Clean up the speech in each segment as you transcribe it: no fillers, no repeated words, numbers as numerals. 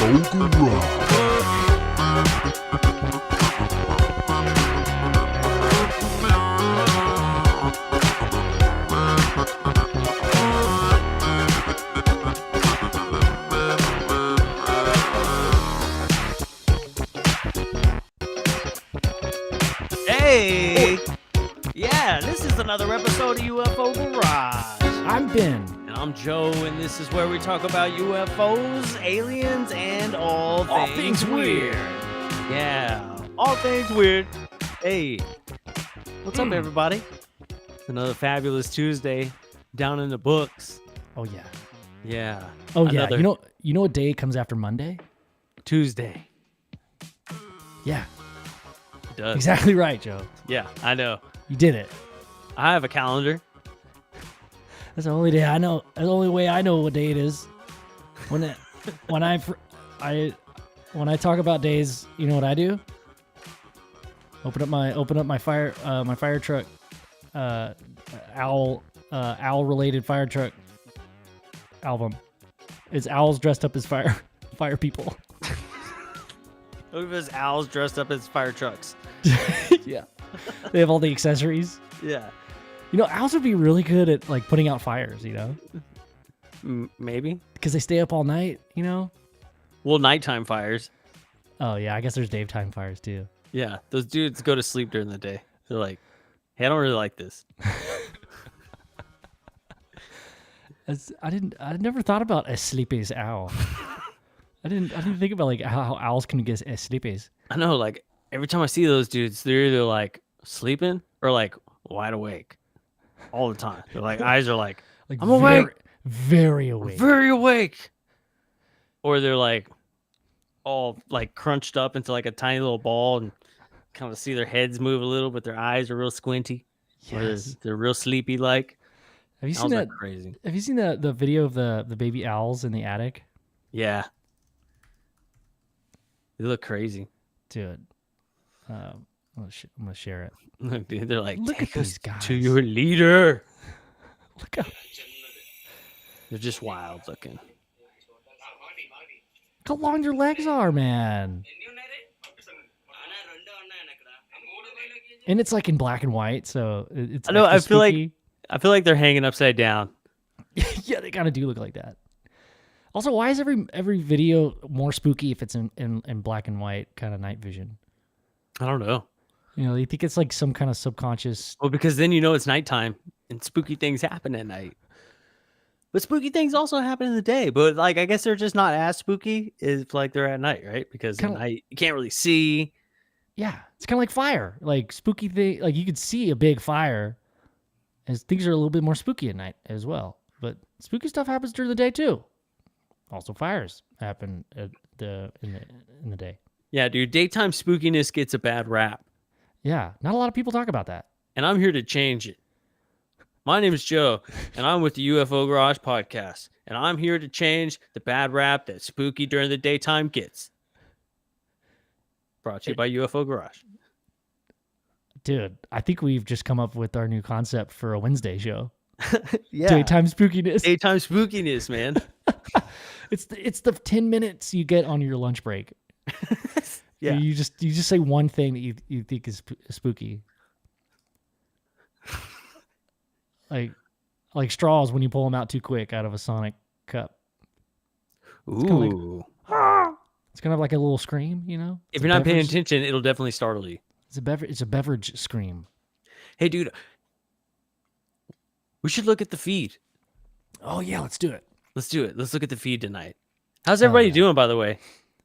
UFO Garage. Hey! Yeah, this is another episode of UFO Garage. I'm Ben. And I'm Joe, and this is where we talk about UFOs, aliens, and all things weird. Yeah, all things weird. Hey, what's up, everybody? It's another fabulous Tuesday down in the books. Oh yeah. Yeah. Oh yeah. Another You know what day comes after Monday? Tuesday. Yeah. It does. Exactly right, Joe. Yeah, I know. You did it. I have a calendar. That's the only day I know. That's the only way I know what day it is. When I talk about days, you know what I do? Open up my fire truck, owl related fire truck album. It's owls dressed up as fire people. Look at those owls dressed up as fire trucks. Yeah, they have all the accessories. Yeah. You know, owls would be really good at like putting out fires. You know, Maybe. because they stay up all night. You know. Well, nighttime fires. Oh yeah, I guess there's daytime fires too. Yeah, those dudes go to sleep during the day. They're like, hey, I don't really like this. I never thought about as sleepy as owl. I didn't think about like how owls can get as sleepy as. I know, like, every time I see those dudes, they're either like sleeping or like wide awake all the time. They're like, eyes are like I'm awake. Very awake. Very awake. Or they're like all like crunched up into like a tiny little ball and kind of see their heads move a little, but their eyes are real squinty. Yes. Or they're real sleepy like. Have you Owls seen are that? crazy. Have you seen the video of the baby owls in the attic? Yeah. They look crazy. Dude, I'm gonna share it. Look, dude, they're like, Look take at us these guys. to your leader. Look how They're just wild looking. long your legs are, man. And it's like in black and white, so it's. I know. I feel spooky. I feel like they're hanging upside down. Yeah, they kind of do look like that. Also, why is every video more spooky if it's in black and white kind of night vision? I don't know. You know, you think it's like some kind of subconscious. Well, because then you know it's nighttime and spooky things happen at night. But spooky things also happen in the day. But like, I guess they're just not as spooky if like they're at night, right? Because at night you can't really see. Yeah, it's kind of like fire, like spooky thing. Like you could see a big fire, as things are a little bit more spooky at night as well. But spooky stuff happens during the day too. Also, fires happen in the day. Yeah, dude. Daytime spookiness gets a bad rap. Yeah, not a lot of people talk about that. And I'm here to change it. My name is Joe, and I'm with the UFO Garage podcast. And I'm here to change the bad rap that spooky during the daytime gets. Brought to you by UFO Garage. Dude, I think we've just come up with our new concept for a Wednesday show. Yeah. Daytime spookiness. Daytime spookiness, man. It's the 10 minutes you get on your lunch break. Yeah. You just say one thing that you think is spooky. Like straws when you pull them out too quick out of a Sonic cup. Ooh. It's kind of like a little scream, you know? If you're not paying attention, it'll definitely startle you. It's a beverage scream. Hey, dude. We should look at the feed. Oh yeah, let's do it. Let's do it. Let's look at the feed tonight. How's everybody doing, by the way?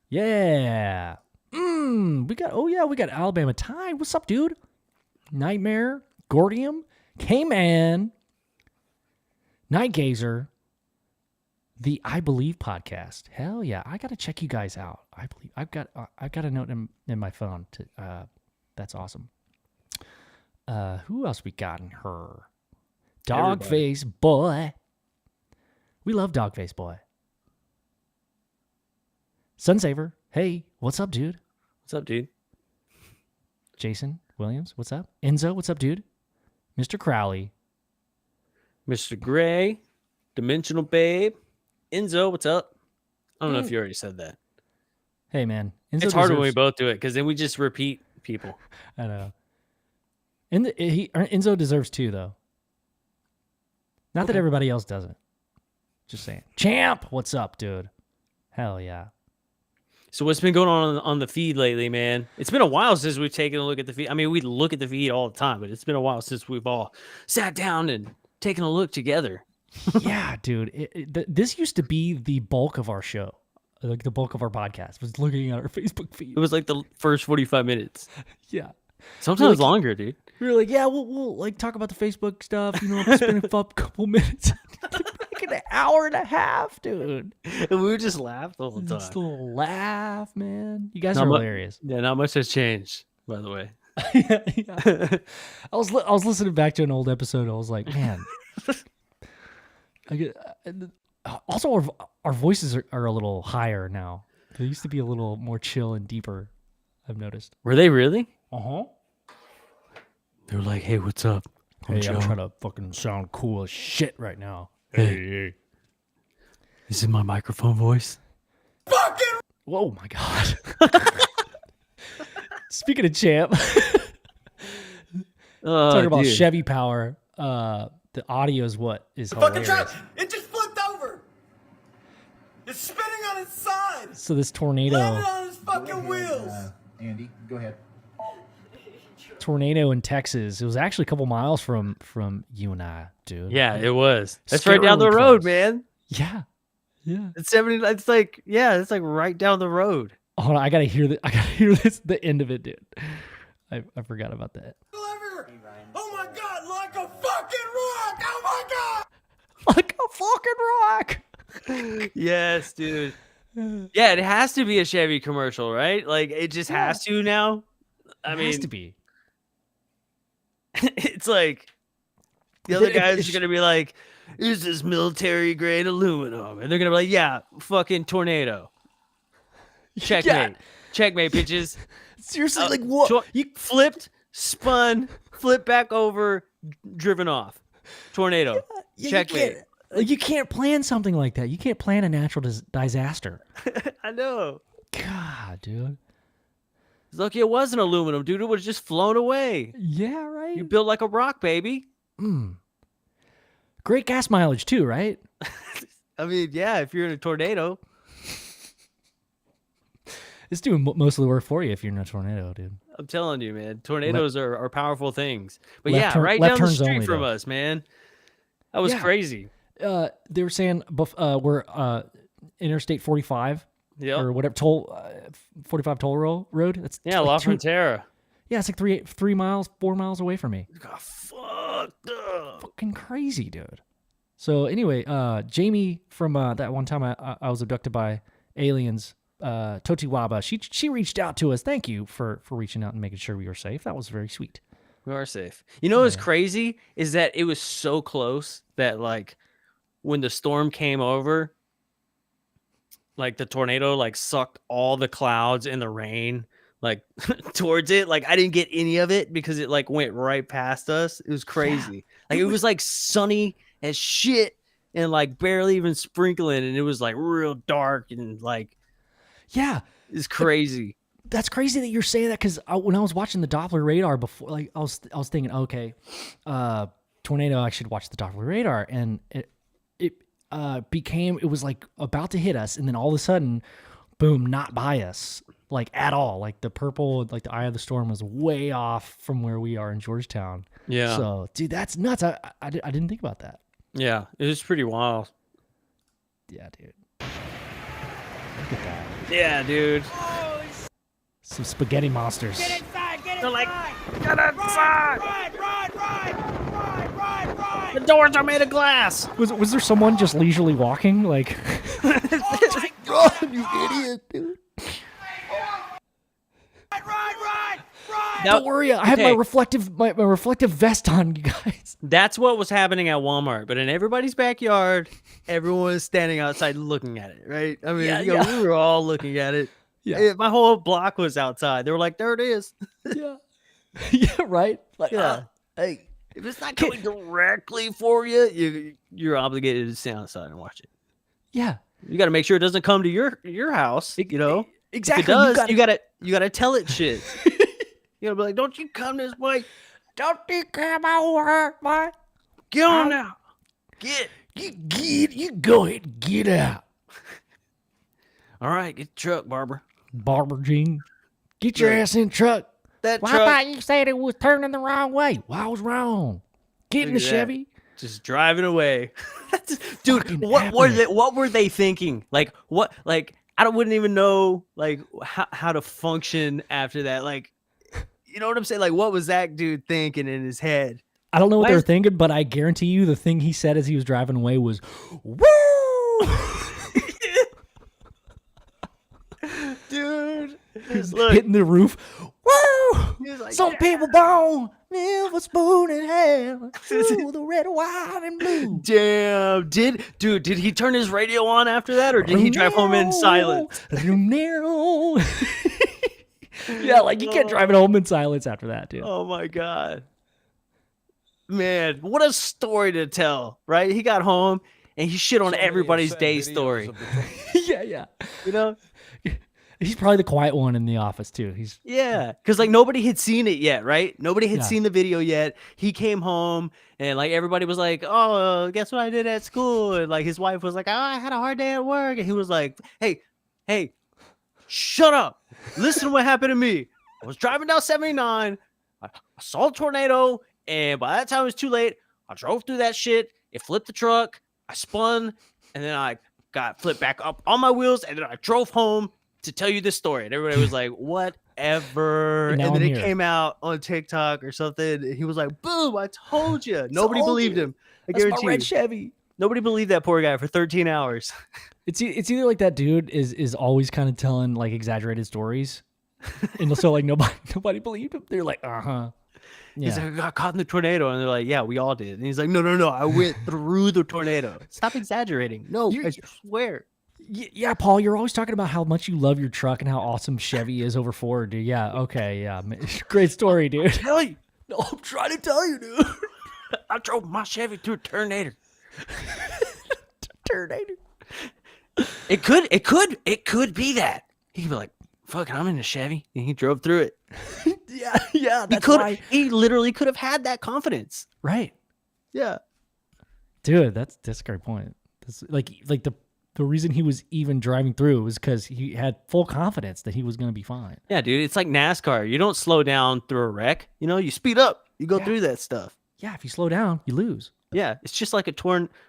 Yeah. We got Alabama Tide. What's up, dude? Nightmare, Gordium, K-Man, Night Gazer, the I Believe podcast. Hell yeah, I gotta check you guys out. I believe I've got a note in my phone. That's awesome. Who else we got in her? Dogface Boy. We love Dogface Boy. Sunsaver. Hey, what's up, dude? What's up, dude? Jason Williams, what's up? Enzo, what's up, dude? Mr. Crowley. Mr. Gray. Dimensional Babe. Enzo, what's up? I don't know if you already said that. Hey, man. Enzo It's harder when we deserves- both do it because then we just repeat people. I know. Enzo deserves 2, though. Not that everybody else doesn't. Just saying. Champ, what's up, dude? Hell yeah. So what's been going on the feed lately, man? It's been a while since we've taken a look at the feed. I mean, we look at the feed all the time, but it's been a while since we've all sat down and taken a look together. Yeah, dude. This used to be the bulk of our show. Like the bulk of our podcast was looking at our Facebook feed. It was like the first 45 minutes. Yeah. Sometimes longer, dude. We were like, yeah, we'll like talk about the Facebook stuff, spend a couple minutes. Like an hour and a half, dude. And we would just laugh the whole time. Just a little laugh, man. You guys Not are mu- hilarious. Yeah, not much has changed, by the way. Yeah. I was listening back to an old episode. I was like, man. Also, our voices are a little higher now. They used to be a little more chill and deeper. I've noticed. Were they really? Uh-huh. They were like, hey, what's up? Hey, I'm trying to fucking sound cool as shit right now. Hey. Is it my microphone voice? Whoa, my God. Speaking of Champ, talking about dude. Chevy power, the audio is what is Fucking hilarious. truck! It just flipped over! It's spinning on its side! So this tornado Landed on its fucking wheels! Andy, go ahead. in Texas, it was actually a couple miles from you and I, dude. Yeah, it was. That's right down the Scarily road, close. man. Yeah. Yeah. It's 70. It's like right down the road. Hold on, I gotta hear the end of it, dude. I forgot about that. Ever. Oh my god, like a fucking rock! Oh my god! Like a fucking rock. Yes, dude. Yeah, it has to be a Chevy commercial, right? Like it just has to now. I It mean, has to be. it's like the other guys are gonna be like, "Is this military grade aluminum?" And they're gonna be like, "Yeah, fucking tornado." Checkmate, checkmate, bitches. Seriously, like what? You flipped, spun, flipped back over, driven off. Tornado. Checkmate. You can't plan something like that. You can't plan a natural disaster. I know. God, dude. It's lucky it wasn't aluminum, dude. It would have just flown away. Yeah, right. You built like a rock, baby. Great gas mileage too, right? I mean, yeah, if you're in a tornado. It's doing most of the work for you if you're in a tornado, dude. I'm telling you, man. Tornadoes are powerful things. But Left yeah, turn- right left down the turns street only, from though. us, man. That was Yeah. crazy. They were saying we're Interstate 45 Yep. or whatever 45 toll road. That's Yeah, like La 2 Frontera. Yeah, it's like 4 miles away from me. Got fucked up. Fucking crazy, dude. So anyway, Jamie from that one time I was abducted by aliens, Totiwaba. She reached out to us. Thank you for reaching out and making sure we were safe. That was very sweet. We are safe. You know what's crazy is that it was so close that like when the storm came over, like the tornado like sucked all the clouds and the rain like towards it. Like I didn't get any of it because it like went right past us. It was crazy. Like it was like sunny as shit and like barely even sprinkling, and it was like real dark and like Yeah, it's crazy. that's crazy that you're saying that because when I was watching the Doppler radar before, like I was thinking, okay, tornado, I should watch the Doppler radar, and it was like about to hit us, and then all of a sudden, boom, not by us, like at all. Like the purple, like the eye of the storm was way off from where we are in Georgetown. Yeah. So, dude, that's nuts. I didn't think about that. Yeah, it was pretty wild. Yeah, dude. Look at that. Yeah, dude. Some spaghetti monsters. They're like, get inside! The doors are made of glass. Was there someone just leisurely walking? Like, Run, you idiot, dude. don't worry, I have my okay. reflective vest on, you guys. That's what was happening at Walmart, but in everybody's backyard, everyone was standing outside looking at it, right? I mean, Yeah. we were all looking at it. Yeah. My whole block was outside. They were like, there it is. Yeah. Yeah, right? Like, Yeah. Hey, if it's not coming directly for you, you're obligated to stand outside and watch it. yeah. You got to make sure it doesn't come to your house, you know? Exactly. If it does, you gotta tell it shit. You gotta be like, don't you come this way. Don't you come over, boy. Get on now. You go ahead and get out. All right, get the truck, Barbara. Barber Jean, get your ass in the truck. That Well, truck. I thought you said it was turning the wrong way. Well, I was wrong. Get in the Look at that. Chevy. Just driving away. Dude, Fucking what were they thinking? Like what? Like I wouldn't even know like how to function after that. Like, you know what I'm saying? Like, what was that dude thinking in his head? I don't know what Why they were is- thinking, but I guarantee you the thing he said as he was driving away was, woo! Dude, He's look, hitting the roof. Woo! he's like, Some people born never spoon in hand through the red, white, and blue. damn, did he turn his radio on after that, or did he drive home in silence? Yeah, like you can't drive it home in silence after that, dude. Oh my god, man, what a story to tell, right? He got home and he shit on everybody's day story. Yeah. You know? He's probably the quiet one in the office too. Yeah, because like nobody had seen it yet, right? Nobody had Yeah. seen the video yet. He came home and like everybody was like, "Oh, guess what I did at school?" And like his wife was like, "Oh, I had a hard day at work," and he was like, "Hey, shut up! Listen to what happened to me. I was driving down 79. I saw a tornado, and by that time it was too late. I drove through that shit. It flipped the truck. I spun, and then I got flipped back up on my wheels, and then I drove home to tell you this story." And everybody was like, whatever. And And now then I'm it here. came out on TikTok or something. And he was like, boom, I told you. Nobody Told believed you. him. I That's my guarantee red you. Chevy. Nobody believed that poor guy for 13 hours. It's either like that dude is always kind of telling like exaggerated stories, and so like nobody believed him. They're like, yeah. He's like, I got caught in the tornado. And they're like, yeah, we all did. And he's like, no, I went through the tornado. Stop exaggerating. No, I swear. Yeah, Paul, you're always talking about how much you love your truck and how awesome Chevy is over Ford, dude. Yeah, okay, yeah. Great story, dude. Tell you. No, I'm trying to tell you, dude. I drove my Chevy through a tornado. Tornado. It could be that. He could be like, fuck, I'm in a Chevy. And he drove through it. Yeah, that's why. He literally could have had that confidence. Right. Yeah. Dude, that's a great point. That's like the reason he was even driving through was because he had full confidence that he was going to be fine. Yeah, dude. It's like NASCAR. You don't slow down through a wreck. You know, you speed up. You go through that stuff. Yeah, if you slow down, you lose. Yeah. It's just like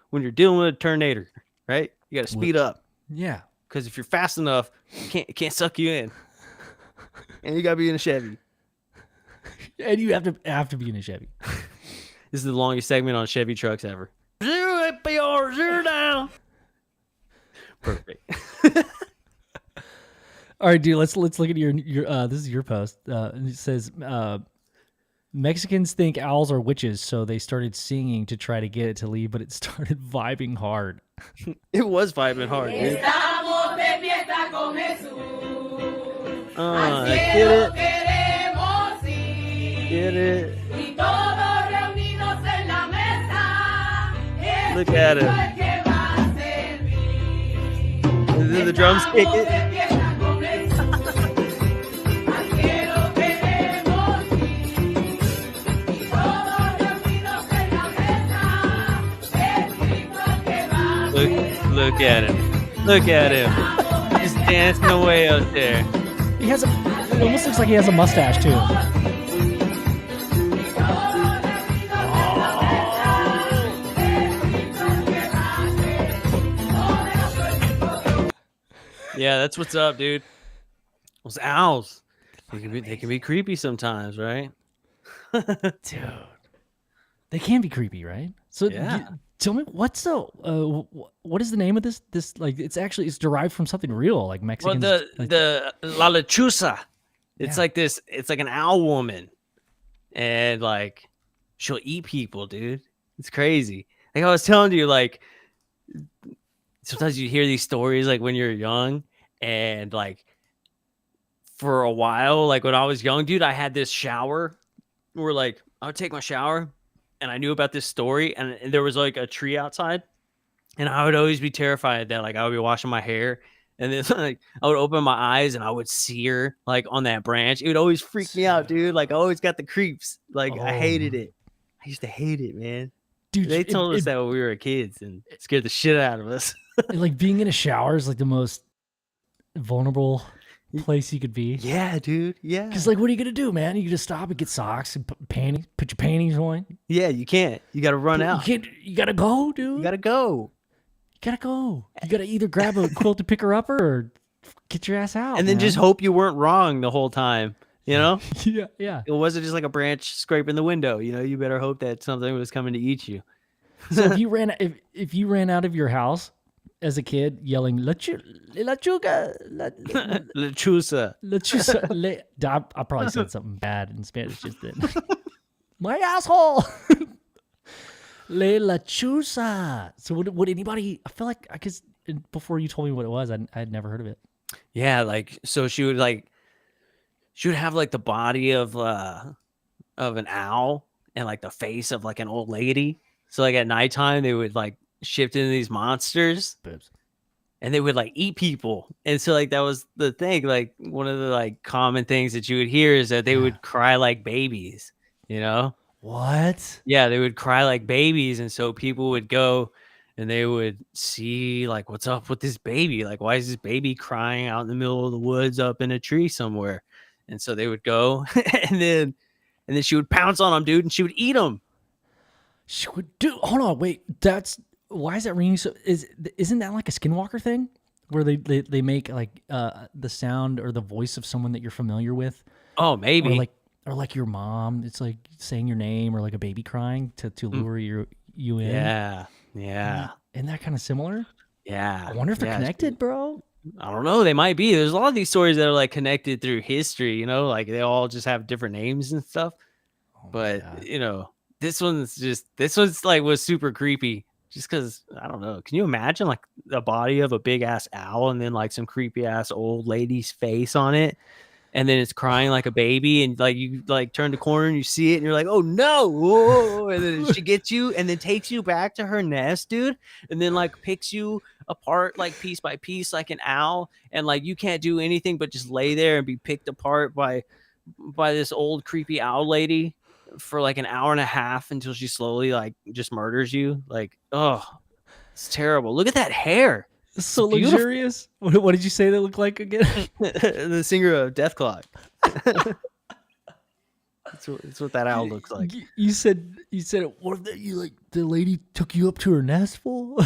when you're dealing with a tornado, right? You got to speed up. Yeah. Because if you're fast enough, it can't suck you in. And you got to be in a Chevy. And you have to be in a Chevy. This is the longest segment on Chevy trucks ever. Zero APR, zero down. Perfect. All right, dude. Let's look at your this is your post. And it says Mexicans think owls are witches, so they started singing to try to get it to leave, but it started vibing hard. It was vibing hard, dude. Estamos de fiesta con Jesús. Get it. Queremos ir. Get it. Y todos reunidos en la mesa. Look at him. El que va a servir. And then the drums kick Estamos it. de fiesta con Jesús. Al cielo queremos ir. Y todos reunidos en la mesa. Jesucristo el que va a servir. Look at him. Look at him. He's dancing away out there. He has it almost looks like he has a mustache too. Yeah, that's what's up, dude. Those owls. They can be creepy sometimes, right? Dude, they can be creepy, right? So, Yeah. tell me what's the what is the name of this? This like it's derived from something real, like Well, Mexicans. the La Lechuza. It's Yeah. like this. It's like an owl woman, and like she'll eat people, dude. It's crazy. Like I was telling you, like sometimes you hear these stories like when you're young, and like for a while, like when I was young, dude, I had this shower where like I would take my shower, and I knew about this story, and there was like a tree outside, and I would always be terrified that like I would be washing my hair And then like I would open my eyes and I would see her like on that branch. It would always freak me out, dude. Like I always got the creeps. Like I hated it. I used to hate it, man. Dude, They told us that when we were kids and scared the shit out of us. like being in a shower is like the most vulnerable place you could be. Yeah, dude. Yeah. Because like, what are you gonna do, man? You just stop and get socks and panties, put your panties on. Yeah, you can't. You got to run out. You can't. You gotta go, dude. You got to go. You gotta go. You gotta either grab a quilt to pick her up or get your ass out. And then just hope you weren't wrong the whole time. You know? yeah, yeah. It wasn't just like a branch scraping the window. You know, you better hope that something was coming to eat you. So if you ran out of your house as a kid yelling Lechuza, Lechuza. I probably said something bad in Spanish just then. My asshole. Lechuza. So would anybody? I feel like before you told me what it was, I had never heard of it. Yeah, like so she would have like the body of an owl and like the face of like an old lady. So like at nighttime they would like shift into these monsters. Boobs. And they would like eat people. And so like that was the thing. Like one of the like common things that you would hear is that they would cry like babies, you know? What? Yeah, they would cry like babies. And so people would go and they would see like, what's up with this baby? Like, why is this baby crying out in the middle of the woods up in a tree somewhere? And so they would go and then she would pounce on them, dude, and she would eat them. She would do. Hold on, wait. Why is that ringing? So isn't that like a Skinwalker thing, where they make like the sound or the voice of someone that you're familiar with? Oh, maybe. Or like your mom. It's like saying your name or like a baby crying to lure you in. Yeah. Isn't that kind of similar? Yeah. I wonder if they're connected, bro. I don't know. They might be. There's a lot of these stories that are like connected through history, you know, like they all just have different names and stuff. But, you know, this one's like was super creepy just because I don't know. Can you imagine like the body of a big ass owl and then like some creepy ass old lady's face on it? And then it's crying like a baby, and like you like turn the corner and you see it, and you're like, "Oh no!" Whoa. And then she gets you, and then takes you back to her nest, dude, and then like picks you apart like piece by piece, like an owl, and like you can't do anything but just lay there and be picked apart by this old creepy owl lady for like an hour and a half until she slowly like just murders you. Like, oh, it's terrible. Look at that hair. It's so luxurious. What did you say they look like again? The singer of Death Clock. That's what that owl looks like. You said what if the lady took you up to her nest, fool?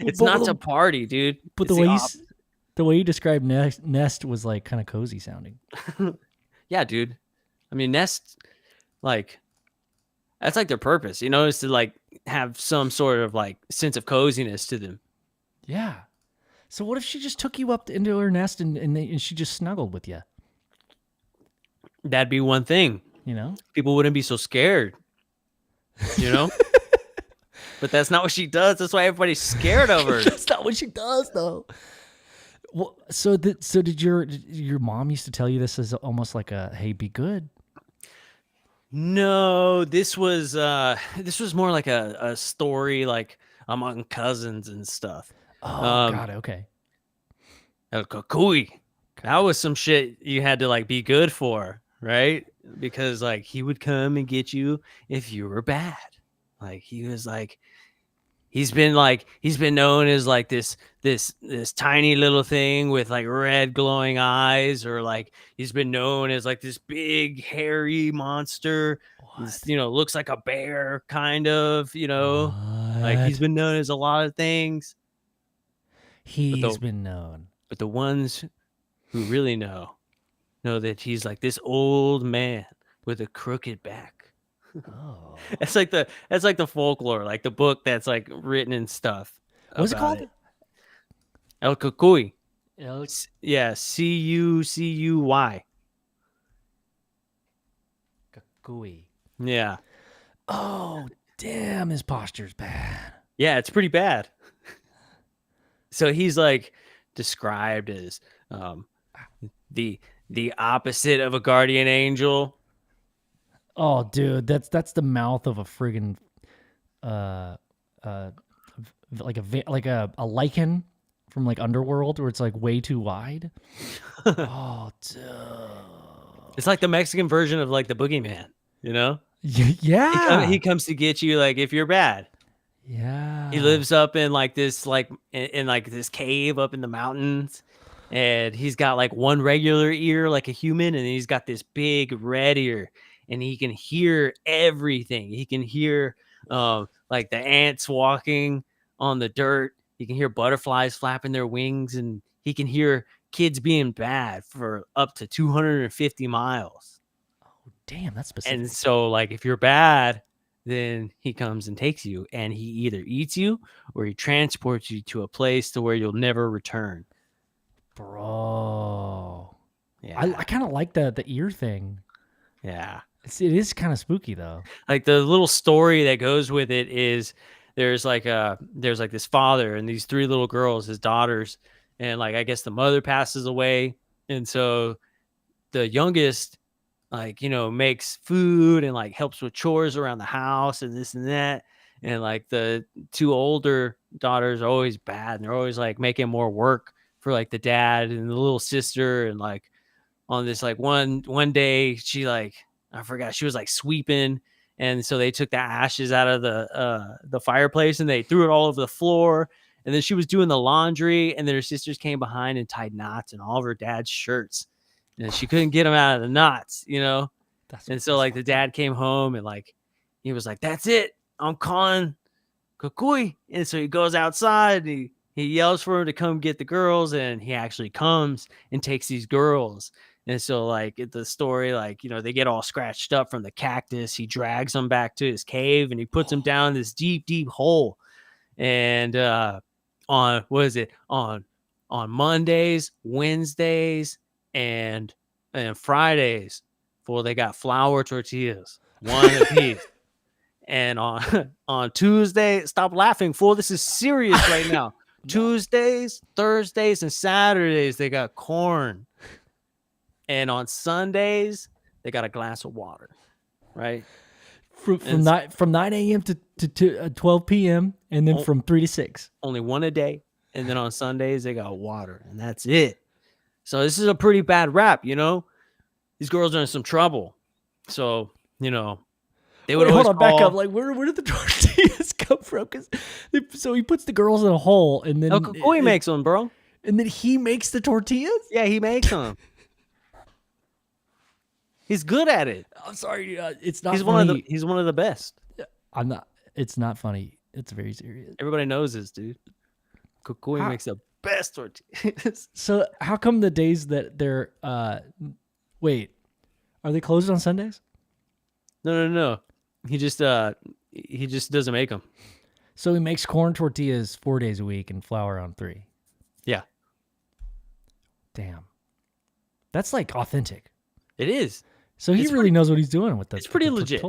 It's not to party, dude. But it's the way you described nest was like kind of cozy sounding. Yeah, dude. I mean, nest, like, that's like their purpose, you know, is to like have some sort of like sense of coziness to them. Yeah. So what if she just took you up into her nest and she just snuggled with you? That'd be one thing. You know, people wouldn't be so scared. You know, but that's not what she does. That's why everybody's scared of her. That's not what she does, though. Well, so did your mom used to tell you this as almost like a hey, be good? No, this was more like a story like among cousins and stuff. Oh God, okay. El Cucuy. That was some shit you had to like be good for, right? Because like he would come and get you if you were bad. Like he was like he's been known as like this tiny little thing with like red glowing eyes, or like he's been known as like this big hairy monster. You know, looks like a bear kind of, you know. What? Like he's been known as a lot of things. He's been known. But the ones who really know that he's like this old man with a crooked back. Oh, that's like the folklore, like the book that's like written and stuff. What's it called? El Cucuy. Yeah, Cucuy. Cucuy. Yeah. Oh, damn! His posture's bad. Yeah, it's pretty bad. So he's like described as the opposite of a guardian angel. Oh, dude, that's the mouth of a friggin' like a lichen from like Underworld where it's like way too wide. Oh, dude. It's like the Mexican version of like the boogeyman, you know? Yeah. He comes to get you like if you're bad. Yeah. He lives up in like this in like this cave up in the mountains, and he's got like one regular ear like a human, and then he's got this big red ear, and he can hear everything. He can hear like the ants walking on the dirt. He can hear butterflies flapping their wings, and he can hear kids being bad for up to 250 miles. Damn, that's specific. And so like if you're bad, then he comes and takes you, and he either eats you or he transports you to a place to where you'll never return. Bro. Yeah. I kind of like the ear thing. Yeah. It is kind of spooky though. Like the little story that goes with it is there's like this father and these three little girls, his daughters, and like I guess the mother passes away, and so the youngest like, you know, makes food and like helps with chores around the house and this and that. And like the two older daughters are always bad, and they're always like making more work for like the dad and the little sister. And like on this like one day she like, I forgot, she was like sweeping, and so they took the ashes out of the fireplace and they threw it all over the floor. And then she was doing the laundry, and then her sisters came behind and tied knots in all of her dad's shirts, and she couldn't get them out of the knots, you know? And so like the dad came home and like, he was like, that's it, I'm calling Cucuy. And so he goes outside and he yells for him to come get the girls, and he actually comes and takes these girls. And so like the story, like, you know, they get all scratched up from the cactus. He drags them back to his cave and he puts them down this deep, deep hole. And on Mondays, Wednesdays, and Fridays, for they got flour tortillas, one apiece. And on Tuesday, stop laughing, fool. This is serious right now. Tuesdays, Thursdays, and Saturdays, they got corn. And on Sundays, they got a glass of water, right? From 9 a.m. to 12 p.m. and then from 3 to 6. Only one a day. And then on Sundays, they got water, and that's it. So this is a pretty bad rap, you know? These girls are in some trouble. So, you know, they would hold always on, back call- up. Like, where did the tortillas come from? So he puts the girls in a hole, and then Cucuy makes them, bro. and then he makes the tortillas. Yeah, he makes them. He's good at it. I'm sorry, it's not. He's funny. he's one of the best. I'm not. It's not funny. It's very serious. Everybody knows this, dude. Cucuy makes the best tortillas. So how come the days that they're wait, are they closed on Sundays? No. He just doesn't make them. So he makes corn tortillas 4 days a week and flour on 3. Yeah, Damn, that's like authentic. it is. So he It's really knows what he's doing with this. it's pretty legit.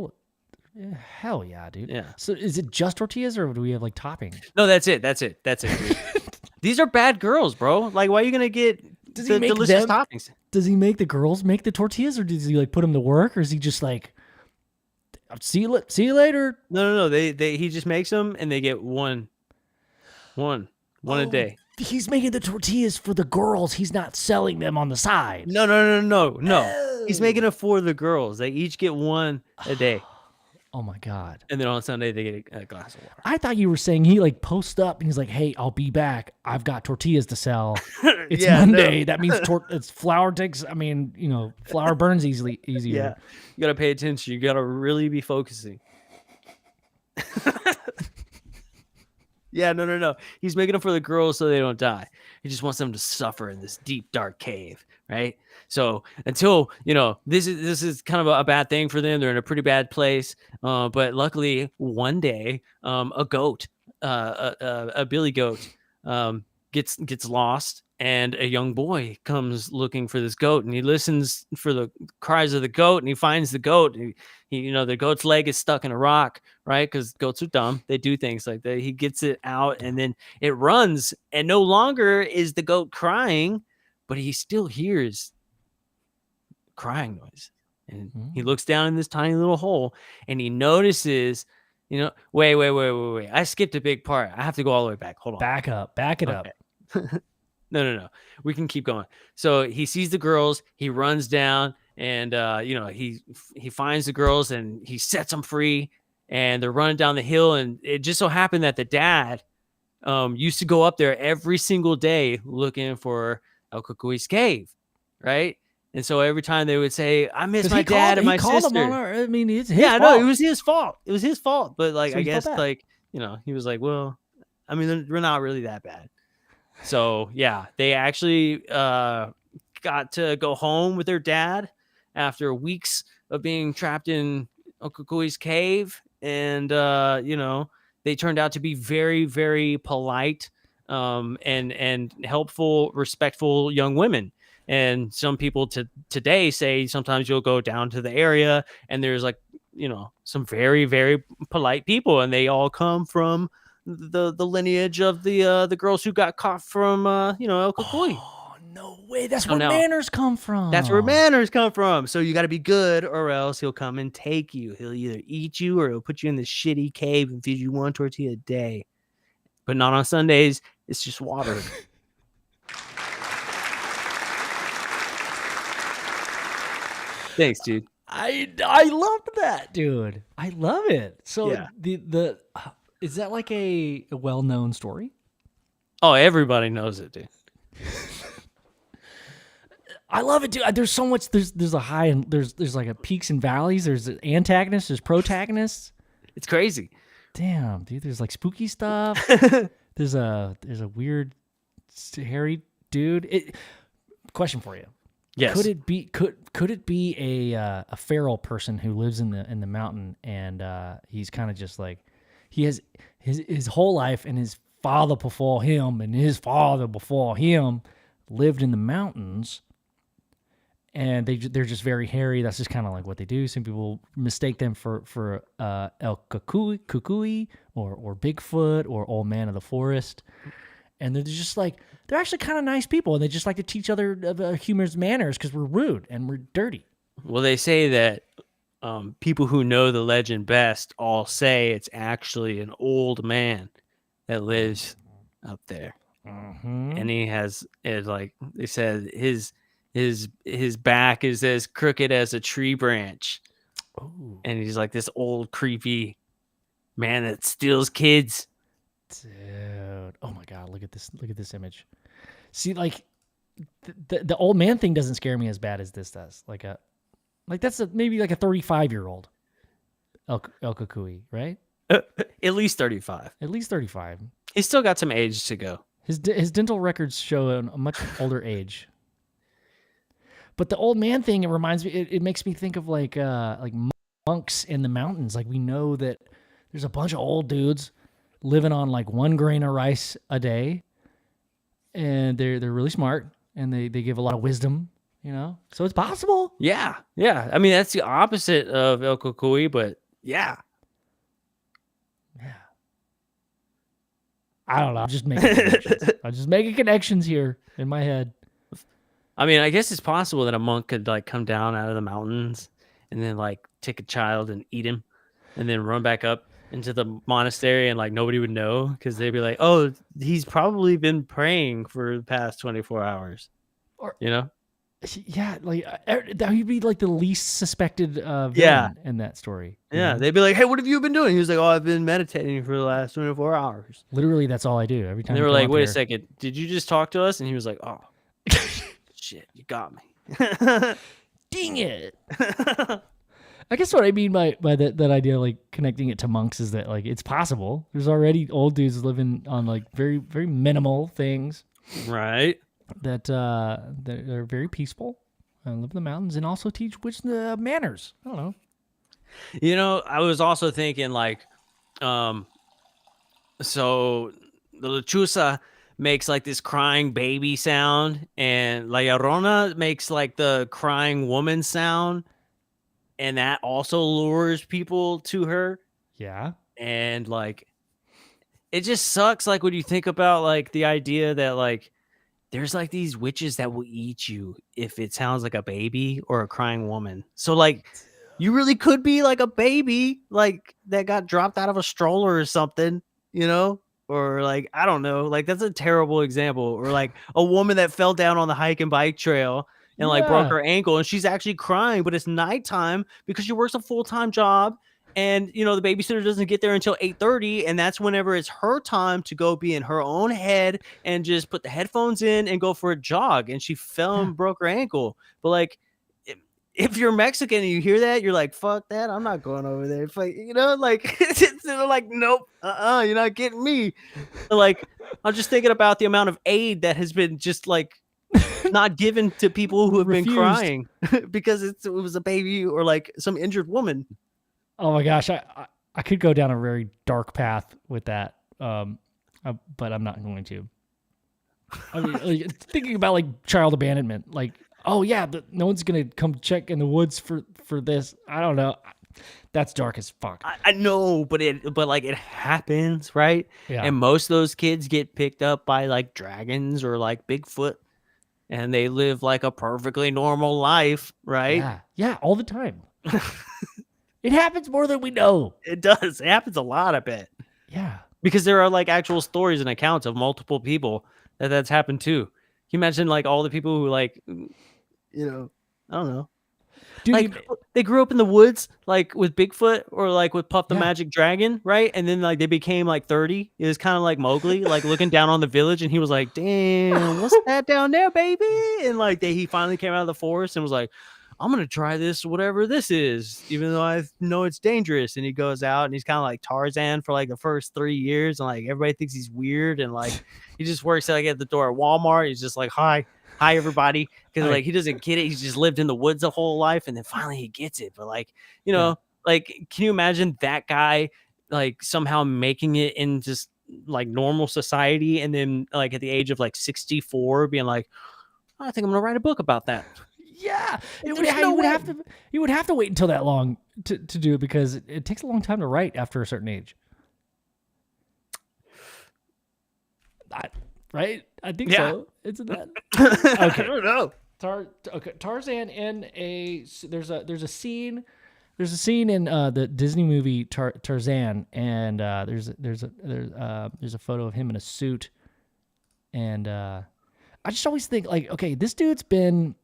Yeah, hell yeah, dude. Yeah. So is it just tortillas or do we have like toppings? No, that's it. Dude. These are bad girls, bro. Like, why are you gonna get Does he the make delicious them? toppings? Does he make the girls make the tortillas, or does he like put them to work, or is he just like, see you later? No. He just makes them, and they get one a day. He's making the tortillas for the girls. He's not selling them on the side. No. He's making it for the girls. They each get one a day, Oh my god. and then on Sunday they get a glass of water. I thought you were saying he like posts up and he's like, "Hey, I'll be back. I've got tortillas to sell. It's Yeah, Monday. no. That means it's flour takes. I mean, you know, flour burns easier. Yeah, you gotta pay attention. You gotta really be focusing. Yeah, no. He's making them for the girls so they don't die. He just wants them to suffer in this deep, dark cave, right? So until, you know, this is kind of a bad thing for them. They're in a pretty bad place. But luckily, one day, a goat, a billy goat, gets lost, and a young boy comes looking for this goat, and he listens for the cries of the goat, and he finds the goat. He you know, the goat's leg is stuck in a rock, right? Because goats are dumb. They do things like that. He gets it out, and then it runs, and no longer is the goat crying, but he still hears crying noise. And he looks down in this tiny little hole, and he notices You know, wait. I skipped a big part. I have to go all the way back. Hold on. Back up. Back it up. Okay. No. We can keep going. So he sees the girls. He runs down, and he finds the girls, and he sets them free. And they're running down the hill, and it just so happened that the dad used to go up there every single day looking for El Cucuy's cave, right? And so every time they would say, "I miss my dad and my sister," I mean, it's his yeah, fault. no, it was his fault. It was his fault. But like, So I he felt guess bad. like he was like, well, I mean, we're not really that bad. So yeah, they actually got to go home with their dad after weeks of being trapped in Okukuy's cave, and they turned out to be very, very polite, and helpful, respectful young women. And some people today say sometimes you'll go down to the area and there's like some very, very polite people, and they all come from the lineage of the girls who got caught from El Cucuy. Oh, no way. That's So where now- manners come from. That's where manners come from. So you got to be good, or else he'll come and take you. He'll either eat you or he'll put you in this shitty cave and feed you one tortilla a day. But not on Sundays. It's just water. Thanks, dude. I loved that, dude. I love it. So Yeah. the is that like a well-known story? Oh, everybody knows it, dude. I love it, dude. There's so much. There's a high and there's like a peaks and valleys. There's antagonists. There's protagonists. It's crazy. Damn, dude. There's like spooky stuff. there's a weird hairy dude. Question for you. Yes. Could it be a feral person who lives in the mountain, and he's kind of just like he has his whole life, and his father before him and his father before him lived in the mountains, and they're just very hairy. That's just kind of like what they do. Some people mistake them for El Cucuy or Bigfoot or Old Man of the Forest. And they're just like, they're actually kind of nice people, and they just like to teach other humans manners because we're rude and we're dirty. Well, they say that people who know the legend best all say it's actually an old man that lives up there, and he has like they said his back is as crooked as a tree branch, and he's like this old creepy man that steals kids. Dude, oh my god, look at this image. See, like the old man thing doesn't scare me as bad as this does. Like that's maybe like a 35-year-old El Cucuy, right? At least 35. At least 35. He's still got some age to go. His dental records show a much older age. But the old man thing, it reminds me. It makes me think of like monks in the mountains. Like we know that there's a bunch of old dudes living on like 1 grain of rice a day, and they're really smart, and they give a lot of wisdom, so it's possible. Yeah. I mean, that's the opposite of El Cucuy, but yeah. I don't know. I'm just making connections. I'm just making connections here in my head. I mean, I guess it's possible that a monk could like come down out of the mountains and then like take a child and eat him, and then run back up into the monastery, and like nobody would know because they'd be like, oh, he's probably been praying for the past 24 hours. Or- Yeah, like that would be like the least suspected villain in that story. Yeah, they'd be like, hey, what have you been doing? He was like, oh, I've been meditating for the last 24 hours. Literally, that's all I do every time. And they I were come like, up wait a here. second, did you just talk to us? And he was like, oh, shit, you got me. Dang it. I guess what I mean by that idea, like connecting it to monks, is that like it's possible. There's already old dudes living on like very, very minimal things, Right. that are very peaceful and live in the mountains, and also teach manners. I don't know. I was also thinking like, so the Lechuza makes like this crying baby sound, and La Llorona makes like the crying woman sound, and that also lures people to her. Yeah. And like, it just sucks. Like when you think about like the idea that like, there's like these witches that will eat you if it sounds like a baby or a crying woman. So like, you really could be like a baby, like that got dropped out of a stroller or something, you know? Or like, I don't know, like that's a terrible example. Or like a woman that fell down on the hike and bike trail and like broke Yeah. her ankle and she's actually crying, but it's nighttime because she works a full-time job. And you know, the babysitter doesn't get there until 8:30, and that's whenever it's her time to go be in her own head and just put the headphones in and go for a jog. And she fell and broke her ankle. But like, if you're Mexican and you hear that, you're like, fuck that, I'm not going over there. It's like, you know, like they're like, nope, you're not getting me. Like, I'm just thinking about the amount of aid that has been just like not given to people who have been Refused. crying because it was a baby or like some injured woman. Oh my gosh, I could go down a very dark path with that, but I'm not going to. I mean, like, thinking about like child abandonment, like, oh yeah, no one's gonna come check in the woods for this. I don't know. That's dark as fuck. I know, but like it happens, right? Yeah. And most of those kids get picked up by like dragons or like Bigfoot, and they live like a perfectly normal life, right? Yeah, all the time. It happens more than we know. It does. It happens a lot, I bet. Yeah. Because there are like actual stories and accounts of multiple people that's happened too. Can you imagine like all the people who like, you know, I don't know. Dude, Like they grew up in the woods, like with Bigfoot or like with Puff the Yeah. Magic Dragon, right? And then like they became like 30. It was kind of like Mowgli, like looking down on the village, and he was like, "Damn, what's that down there, baby?" And like he finally came out of the forest and was like, "I'm gonna try this, whatever this is, even though I know it's dangerous." And he goes out and he's kind of like Tarzan for like the first 3 years, and like everybody thinks he's weird, and like he just works like at the door at Walmart. He's just like, "Hi everybody," because like he doesn't get it. He's just lived in the woods a whole life, and then finally he gets it. But like, you know, like, can you imagine that guy like somehow making it in just like normal society, and then like at the age of like 64 being like, I think I'm gonna write a book about that. Yeah, There's you no would way. have to wait until that long to do it because it takes a long time to write after a certain age. Right? I think Yeah. so. Isn't that I okay? don't know. Tarzan in there's a scene in the Disney movie Tarzan, and there's a photo of him in a suit, and I just always think like, okay, this dude's been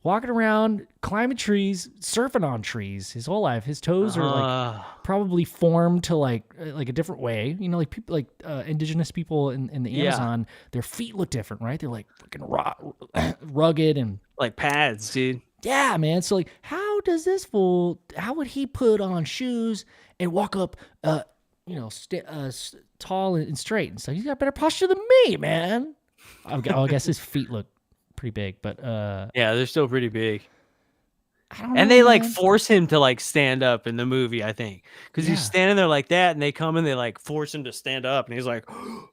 walking around, climbing trees, surfing on trees his whole life. His toes are like probably formed to like a different way. You know, like people like indigenous people in the Amazon, their feet look different, right? They're like fucking rugged and like pads, dude. yeah, man. So like, how does this fool? How would he put on shoes and walk up, tall and straight? And so he's got better posture than me, man. I guess his feet look pretty big, but Yeah, they're still pretty big. I don't know. And they like man. force him to like stand up in the movie, I think, because he's Yeah. standing there like that, and they come and they like force him to stand up, and he's like,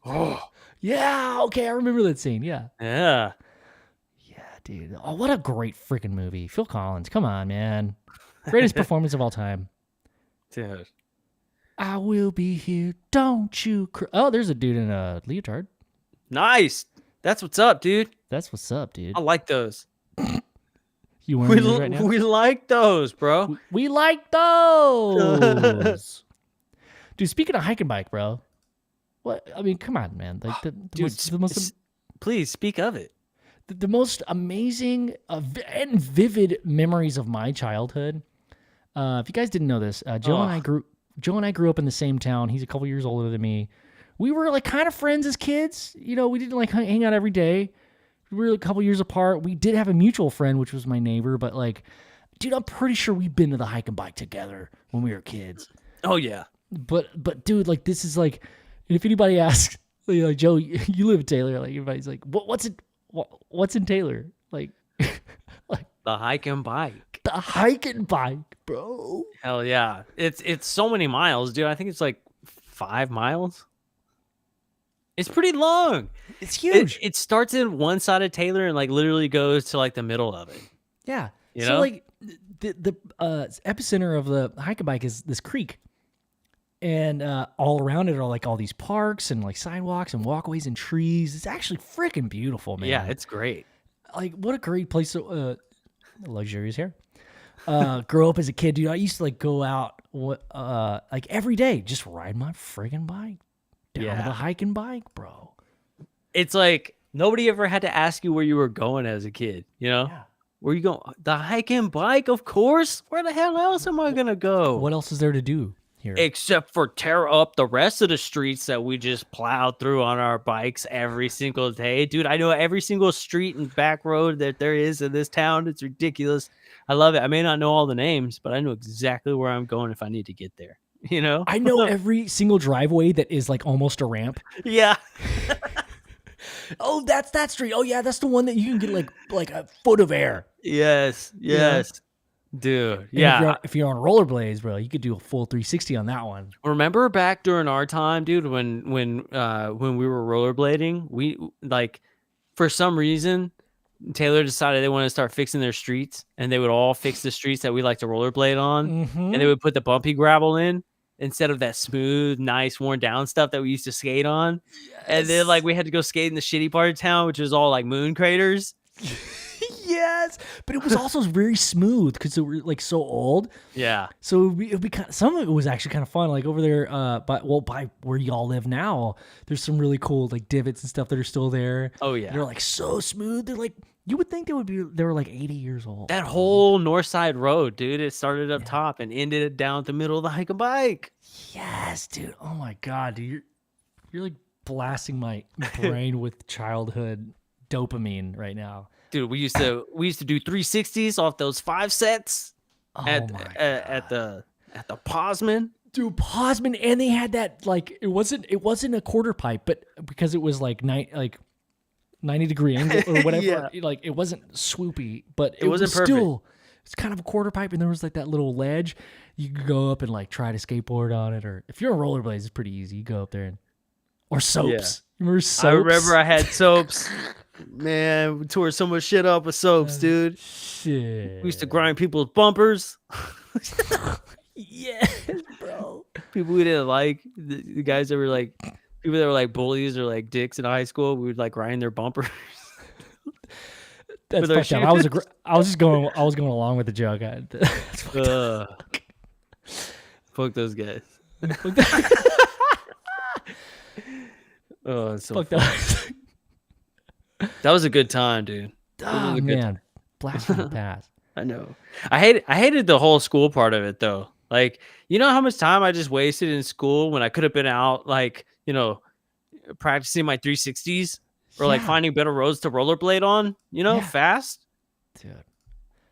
oh, Yeah, okay, I remember that scene. Yeah, yeah. yeah, dude. Oh, what a great freaking movie. Phil Collins, come on, man. Greatest performance of all time. Dude. I will be here. Don't you cry. Oh, there's a dude in a leotard. Nice. That's what's up, dude. That's what's up, dude. I like those. You wearing those right now? We like those, bro. We like those. Dude, speaking of hiking bike, bro. What? I mean, come on, man. Like Dude, please speak of it. the most amazing and vivid memories of my childhood. If you guys didn't know this, Joe and I grew up in the same town. He's a couple years older than me. We were like kind of friends as kids. You know, we didn't like hang out every day. We were a couple years apart. We did have a mutual friend, which was my neighbor. But like, dude, I'm pretty sure we've been to the hike and bike together when we were kids. Oh yeah. But dude, like this is like, if anybody asks, like Joe, you live in Taylor, like everybody's like, what's in Taylor? Like, like The hike and bike. the hike and bike, bro. Hell yeah. It's so many miles, dude. I think it's like 5 miles. It's pretty long. It's huge. It starts in one side of Taylor and like literally goes to like the middle of it. Yeah. You So know? like the epicenter of the hike and bike is this creek. And all around it are like all these parks and like sidewalks and walkways and trees. It's actually freaking beautiful, man. Yeah, it's great. Like what a great place to luxurious here. grow up as a kid, dude, I used to like go out like every day, just ride my friggin' bike down to the hiking bike, bro. It's like nobody ever had to ask you where you were going as a kid, you know? Yeah. Where you going? The hiking bike, of course. Where the hell else am I gonna go? What else is there to do here? Except for tear up the rest of the streets that we just plowed through on our bikes every single day. Dude, I know every single street and back road that there is in this town. It's ridiculous. I love it. I may not know all the names, but I know exactly where I'm going if I need to get there. You know? I know every single driveway that is like almost a ramp. Yeah. Oh, that's that street. Oh yeah, that's the one that you can get like a foot of air. Yes. Dude. And Yeah. if you're on rollerblades, bro, you could do a full 360 on that one. Remember back during our time, dude, when we were rollerblading, we like for some reason Taylor decided they wanted to start fixing their streets, and they would all fix the streets that we like to rollerblade on, and they would put the bumpy gravel in instead of that smooth, nice, worn down stuff that we used to skate on. And then like we had to go skate in the shitty part of town, which was all like moon craters. Yes, but it was also very smooth because it were like so old. Yeah. So it'd be kind of, some of it was actually kind of fun. Like over there, by where y'all live now, there's some really cool like divots and stuff that are still there. Oh yeah. They're like so smooth. They're like, you would think they were like 80 years old. That whole north side road, dude, it started up top and ended down the middle of the hiking bike. Yes, dude. Oh my god, dude, you're like blasting my brain with childhood dopamine right now. Dude, we used to do 360s off those 5 sets at the Posman. Dude, Posman, and they had that like it wasn't a quarter pipe, but because it was like 90-degree angle or whatever, like it wasn't swoopy, but it wasn't perfect. Still, it's kind of a quarter pipe, and there was like that little ledge. You could go up and like try to skateboard on it, or if you're on rollerblades, it's pretty easy. You go up there or soaps. Yeah. You remember soaps? I remember I had soaps. Man, we tore so much shit up with soaps, dude. Shit. We used to grind people's bumpers. Yes, bro. People we didn't like, the guys that were like, people that were like bullies or like dicks in high school, we would like grind their bumpers. That's fucked up. I was going along with the joke. That's fucked up. Fuck those guys. Oh, it's so fucked up. That was a good time, dude. Oh man, blast from the past. I know. I hated the whole school part of it though. Like, you know how much time I just wasted in school when I could have been out, like, you know, practicing my 360s or like finding better roads to rollerblade on, you know, fast. Dude,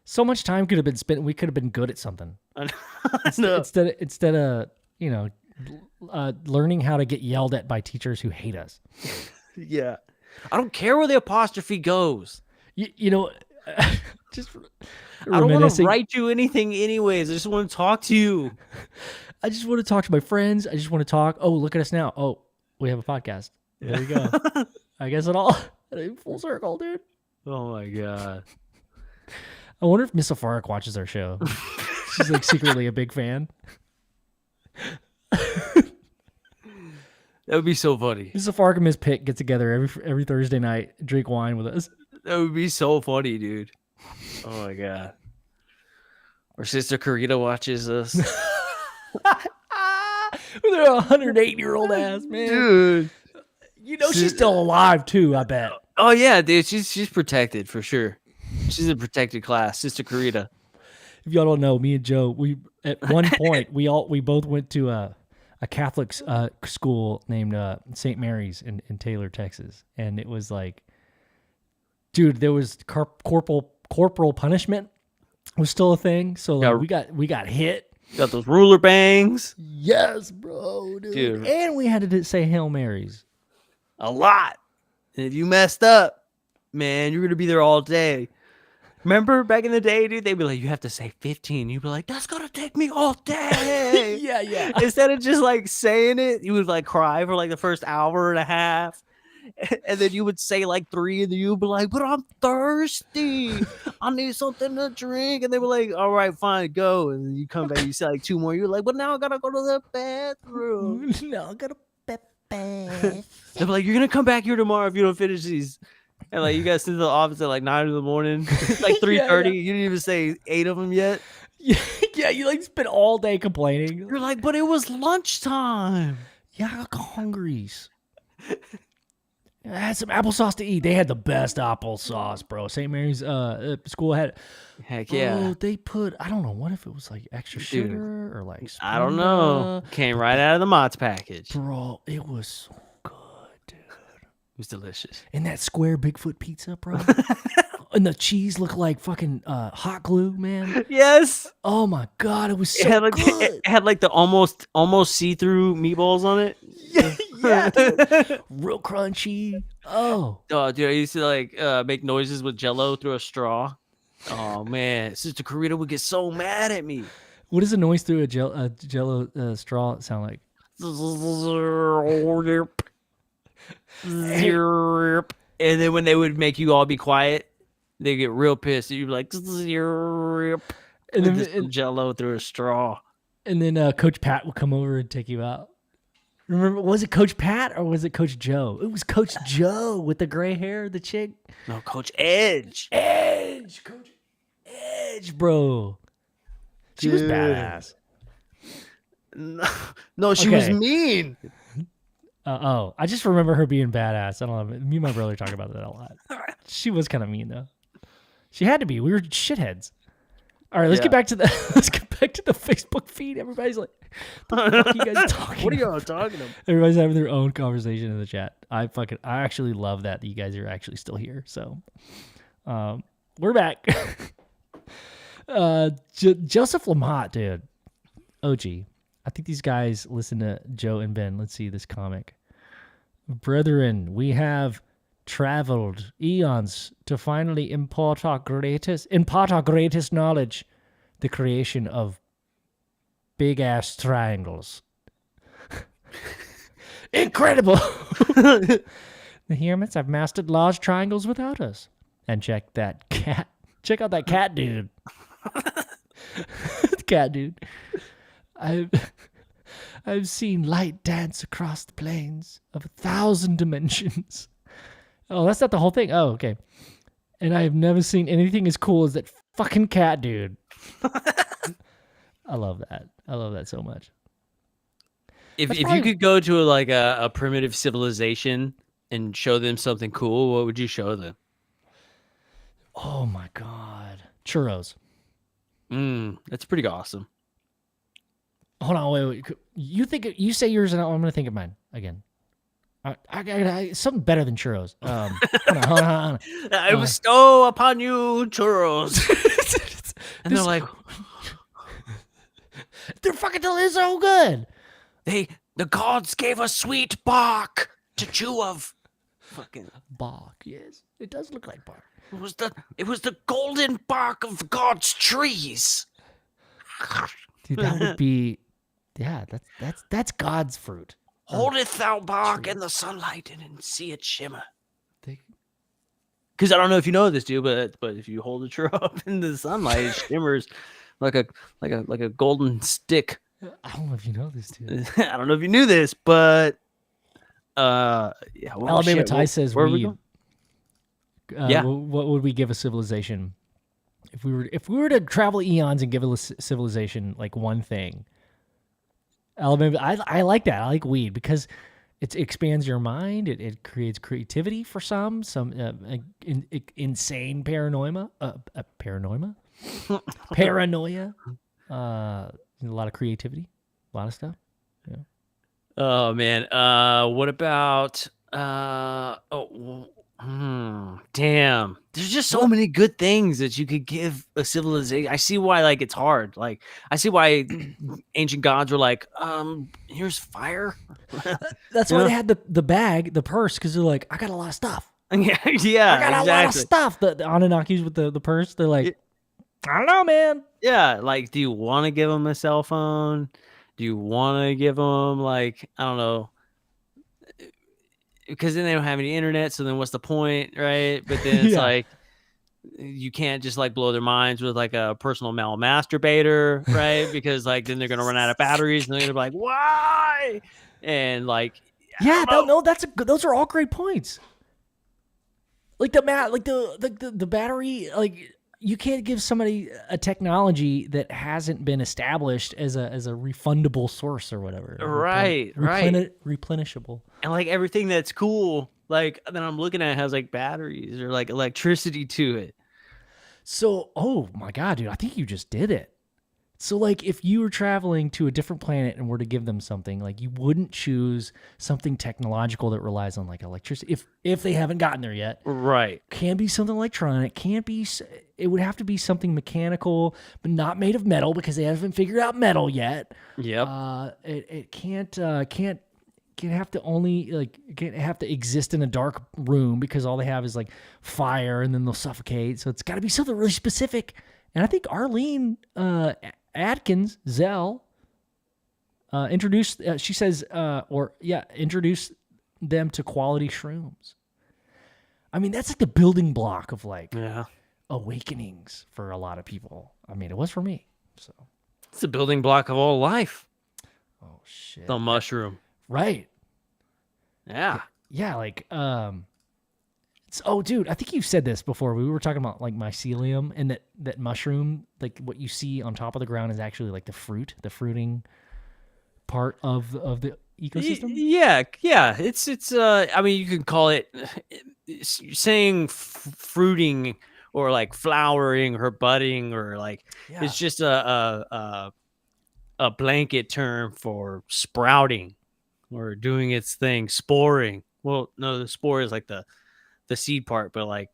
so much time could have been spent. We could have been good at something. I know. Instead of you know, learning how to get yelled at by teachers who hate us. Yeah. I don't care where the apostrophe goes. You know, just I don't want to write you anything anyways. I just want to talk to you. I just want to talk to my friends. I just want to talk. Oh, look at us now. Oh, we have a podcast. There we go. I guess it all full circle, dude. Oh my God. I wonder if Miss Afarik watches our show. She's like secretly a big fan. That would be so funny. Miss Afarik and Miss Pitt get together every Thursday night, drink wine with us. That would be so funny, dude. Oh my God. Our sister Karita watches us. With her 108-year-old ass, man. Dude. You know she's still alive too, I bet. Oh yeah, dude. She's protected for sure. She's a protected class. Sister Karita. If y'all don't know, me and Joe, we at one point we both went to a Catholic school named St. Mary's in Taylor, Texas, and it was like, dude, there was corporal punishment was still a thing. So like, we got hit. Got those ruler bangs. Yes, bro, dude. And we had to say Hail Marys a lot. And if you messed up, man, you're gonna be there all day. Remember back in the day, dude, they'd be like, you have to say 15. You'd be like, that's going to take me all day. Yeah. Instead of just like saying it, you would like cry for like the first hour and a half. And then you would say like 3 and then you'd be like, but I'm thirsty. I need something to drink. And they were like, all right, fine, go. And then you come back, you say like 2 more. You're like, but now I got to go to the bathroom. No, I got to They're like, you're going to come back here tomorrow if you don't finish these. And like you guys sit to the office at like 9 in the morning. It's like 3:30. You didn't even say 8 of them yet. Yeah, you like spend all day complaining. You're like, but it was lunchtime. Yeah, I got hungry. I had some applesauce to eat. They had the best applesauce, bro. St. Mary's school had. Heck yeah. Oh, they put. I don't know. What if it was like extra sugar or like? I don't know. Came right out of the Mott's package. Bro, it was so good, dude. It was delicious. And that square Bigfoot pizza, bro. And the cheese looked like fucking hot glue, man. Yes. Oh my god, it was so It had like good. it had like the almost see-through meatballs on it. Yeah, dude. Real crunchy. Oh, Dude, I used to like make noises with Jello through a straw. Oh man, Sister Carita would get so mad at me. what does a noise through a Jello straw sound like? And then when they would make you all be quiet, they get real pissed. You'd be like, And then just Jello through a straw. And then Coach Pat will come over and take you out. Remember, was it Coach Pat or was it Coach Joe? It was Coach Joe with the gray hair, the chick. No, Coach Edge. Coach Edge, bro. She was badass. No, she was mean. I just remember her being badass. I don't know. Me and my brother talk about that a lot. She was kind of mean though. She had to be. We were shitheads. All right, let's get back to the Facebook feed. Everybody's like, "What the fuck are you guys talking? What are y'all talking about?" Everybody's having their own conversation in the chat. I actually love that you guys are actually still here. So, we're back. Joseph Lamont, dude. OG. I think these guys listen to Joe and Ben. Let's see this comic. Brethren, we have traveled eons to finally impart our greatest knowledge, the creation of big ass triangles. Incredible. The humans have mastered large triangles without us. And check out that cat dude. Cat dude. I've seen light dance across the plains of 1,000 dimensions. Oh, that's not the whole thing. Oh, okay. And I've never seen anything as cool as that fucking cat dude. I love that. I love that so much. If you could go to a primitive civilization and show them something cool, what would you show them? Oh my god. Churros. That's pretty awesome. Hold on, wait. You say yours, and I'm going to think of mine again. I something better than churros. Hold on. I bestow upon you churros. And they're like, they're fucking so good. The gods gave us sweet bark to chew of. Fucking bark, yes. It does look like bark. It was the golden bark of God's trees. Dude, that would be, yeah. That's God's fruit. Holdeth thou bark in the sunlight and see it shimmer. Because I don't know if you know this, dude, but if you hold a churro up in the sunlight, it shimmers like a golden stick. I don't know if you know this, dude. I don't know if you knew this, but yeah. Well, Alabama Ty says weed. Yeah. What would we give a civilization if we were to travel eons and give a civilization like one thing? Alabama, I like that. I like weed because it expands your mind. It creates creativity for some insane paranoia. Paranoia. A lot of creativity. A lot of stuff. Yeah. Oh man. What about damn. There's just so many good things that you could give a civilization. I see why it's hard. Like I see why ancient gods were like, here's fire. That's why they had the purse, because they're like, I got a lot of stuff. Yeah, I got a lot of stuff. The Anunnakis with the purse, they're like, I don't know, man. Yeah, like, do you want to give them a cell phone? Do you want to give them I don't know? Because then they don't have any internet, so then what's the point, right? But then it's you can't just blow their minds with a personal masturbator, right? Because then they're gonna run out of batteries, and they're gonna be like, why? And those are all great points. like the battery, like you can't give somebody a technology that hasn't been established as a refundable source or whatever. Right. Replenishable. And like everything that's cool, like that I'm looking at has like batteries or like electricity to it. So, oh my God, dude, I think you just did it. So, like, if you were traveling to a different planet and were to give them something, like, you wouldn't choose something technological that relies on like electricity if they haven't gotten there yet. Right. Can be something electronic. Can't be. It would have to be something mechanical, but not made of metal because they haven't figured out metal yet. Yep. It can't have to only like it can't have to exist in a dark room because all they have is like fire and then they'll suffocate. So it's got to be something really specific. And I think Arlene Adkins Zell introduced. She says, introduce them to quality shrooms. I mean, that's like the building block of like awakenings for a lot of people. I mean, it was for me. So it's the building block of all life. Oh shit. The mushroom. Right. Yeah. Yeah, like dude, I think you've said this before. We were talking about like mycelium and that mushroom, like what you see on top of the ground is actually like the fruiting part of the ecosystem. Yeah. It's I mean, you can call it saying fruiting or like flowering or budding or like it's just a blanket term for sprouting or doing its thing, sporing. Well, no, the spore is like the seed part, but like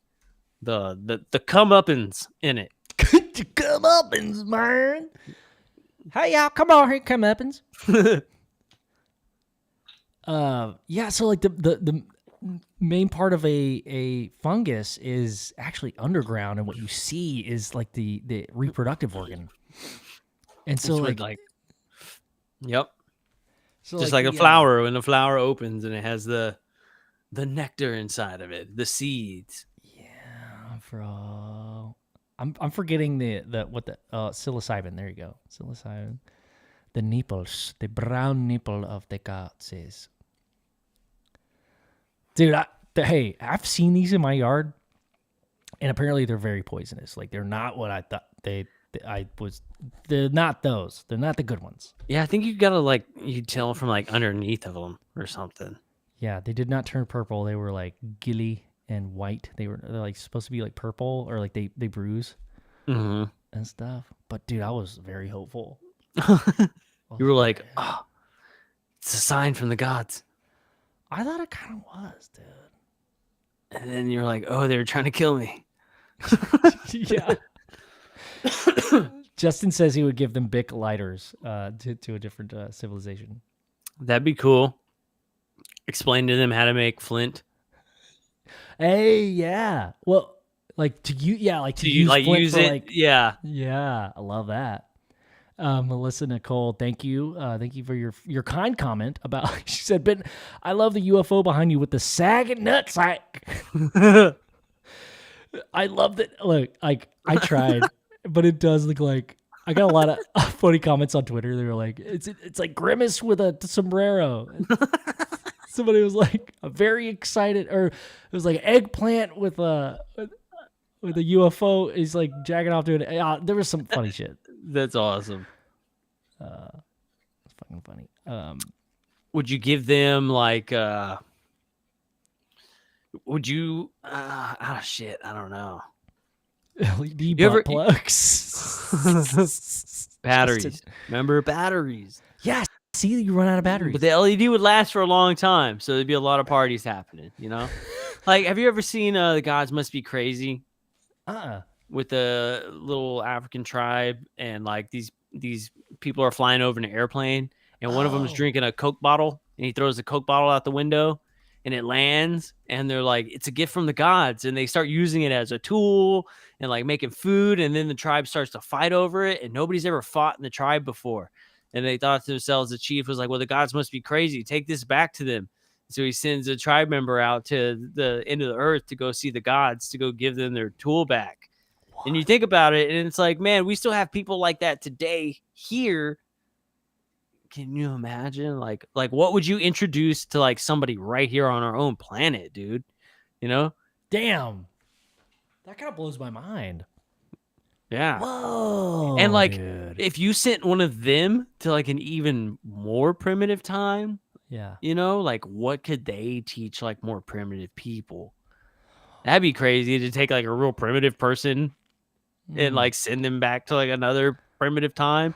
the comeuppance in it. The comeuppance, man. Hey y'all, come on here, comeuppance. So like the main part of a fungus is actually underground, and what you see is like the reproductive organ. And so like yep. So just like a flower, when the flower opens and it has the nectar inside of it, the seeds. Yeah, bro. I'm forgetting the psilocybin. There you go, psilocybin. The nipples, the brown nipple of the gods. Dude, I've seen these in my yard, and apparently they're very poisonous. Like they're not what I thought They're not those. They're not the good ones. Yeah, I think you gotta you tell from like underneath of them or something. Yeah, they did not turn purple. They were like gilly and white. They're like supposed to be like purple or like they bruise and stuff. But dude, I was very hopeful. You were like, oh, it's a sign from the gods. I thought it kind of was, dude. And then you're like, oh, they were trying to kill me. Yeah. Justin says he would give them Bic lighters to a different civilization. That'd be cool. Explain to them how to make flint. Hey, yeah. Well, like to use flint use for it. Yeah. Yeah, I love that. Melissa Nicole, thank you. Thank you for your kind comment about. She said, "Ben, I love the UFO behind you with the sagging nutsack." I love that. Look, like I tried, but it does look like I got a lot of funny comments on Twitter. They were like, "It's like Grimace with a sombrero." Somebody was like, "Very excited," or it was like eggplant with a UFO. He's like jacking off to it. There was some funny shit. That's awesome. It's fucking funny. Would you give them like would you shit, I don't know. LED butt plugs. Batteries. Remember batteries? Yeah, see, you run out of batteries. But the LED would last for a long time, so there'd be a lot of parties happening, you know? Like, have you ever seen The Gods Must Be Crazy? With a little African tribe, and like these people are flying over in an airplane, and one of them is drinking a Coke bottle, and he throws the Coke bottle out the window, and it lands, and they're like, it's a gift from the gods, and they start using it as a tool and like making food, and then the tribe starts to fight over it, and nobody's ever fought in the tribe before, and they thought to themselves, the chief was like, well, the gods must be crazy, take this back to them. So he sends a tribe member out to the end of the earth to go see the gods, to go give them their tool back. What? And you think about it, and it's like, man, we still have people like that today here. Can you imagine? Like what would you introduce to like somebody right here on our own planet, dude? You know? Damn. That kind of blows my mind. Yeah. Whoa. And like, dude. if you sent one of them to like an even more primitive time, Yeah. like what could they teach like more primitive people? That'd be crazy to take like a real primitive person and like send them back to like another primitive time.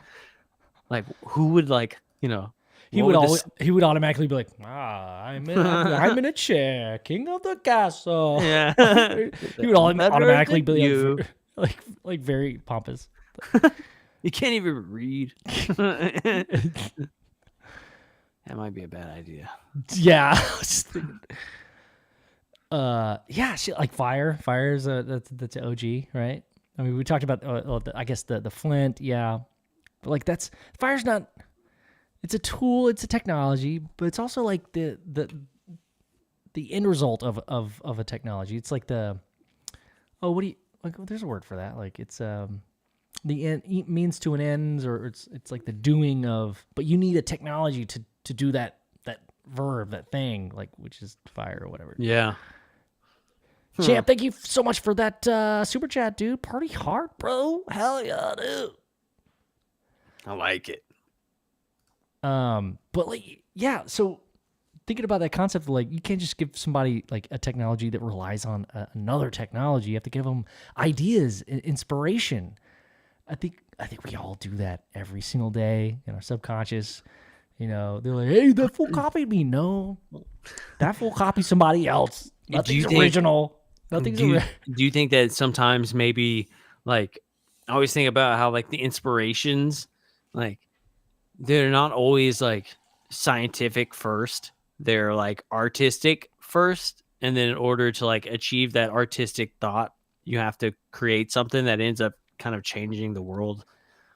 Like who would like, He what would would always he would automatically be like, I'm in a chair, king of the castle. Yeah. He would automatically be you. like very pompous. You can't even read. That might be a bad idea. Yeah. I was just thinking. Yeah, shit, like fire. Fire is that's an OG, right? I mean, we talked about I guess the flint, yeah, but like fire's not. It's a tool, it's a technology, but it's also like the end result of a technology. It's like what do you like? There's a word for that. Like it's the end means to an ends, or it's like the doing of. But you need a technology to do that verb, that thing, like which is fire or whatever. Yeah. Champ, thank you so much for that super chat, dude. Party hard, bro. Hell yeah, dude. I like it. But like, yeah. So thinking about that concept, of like, you can't just give somebody like a technology that relies on another technology. You have to give them ideas, inspiration. I think we all do that every single day in our subconscious. They're like, "Hey, that fool copied me." No, that fool copied somebody else. Nothing's original. Nothing's original. Do you think that sometimes maybe like I always think about how like the inspirations, like they're not always like scientific first. They're like artistic first, and then in order to like achieve that artistic thought, you have to create something that ends up kind of changing the world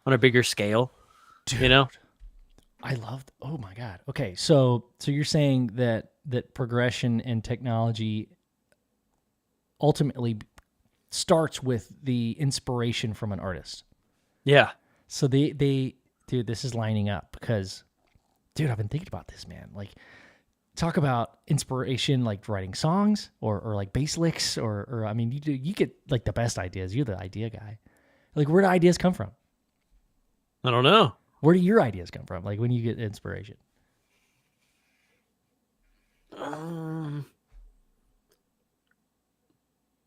on a bigger scale. Dude, I loved. Oh my god. Okay, so you're saying that progression and technology ultimately starts with the inspiration from an artist. Yeah. So they dude, this is lining up because, dude, I've been thinking about this, man. Like, talk about inspiration, like writing songs or like bass licks, or I mean, you get like the best ideas. You're the idea guy. Like, where do ideas come from? I don't know. Where do your ideas come from? Like when you get inspiration?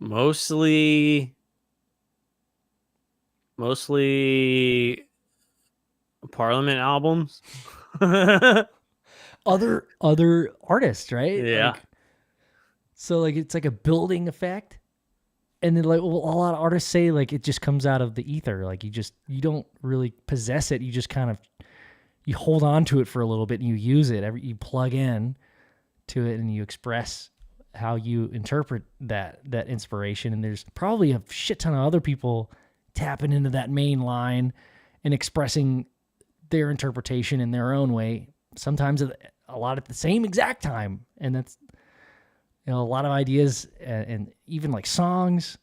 Mostly Parliament albums. Other artists, right? Yeah. Like, so like it's like a building effect. And then like a lot of artists say like it just comes out of the ether. Like you don't really possess it. You just kind of you hold on to it for a little bit and you use it. You plug in to it and you express how you interpret that inspiration. And there's probably a shit ton of other people tapping into that main line and expressing their interpretation in their own way. Sometimes a lot at the same exact time. And that's, a lot of ideas and even like songs,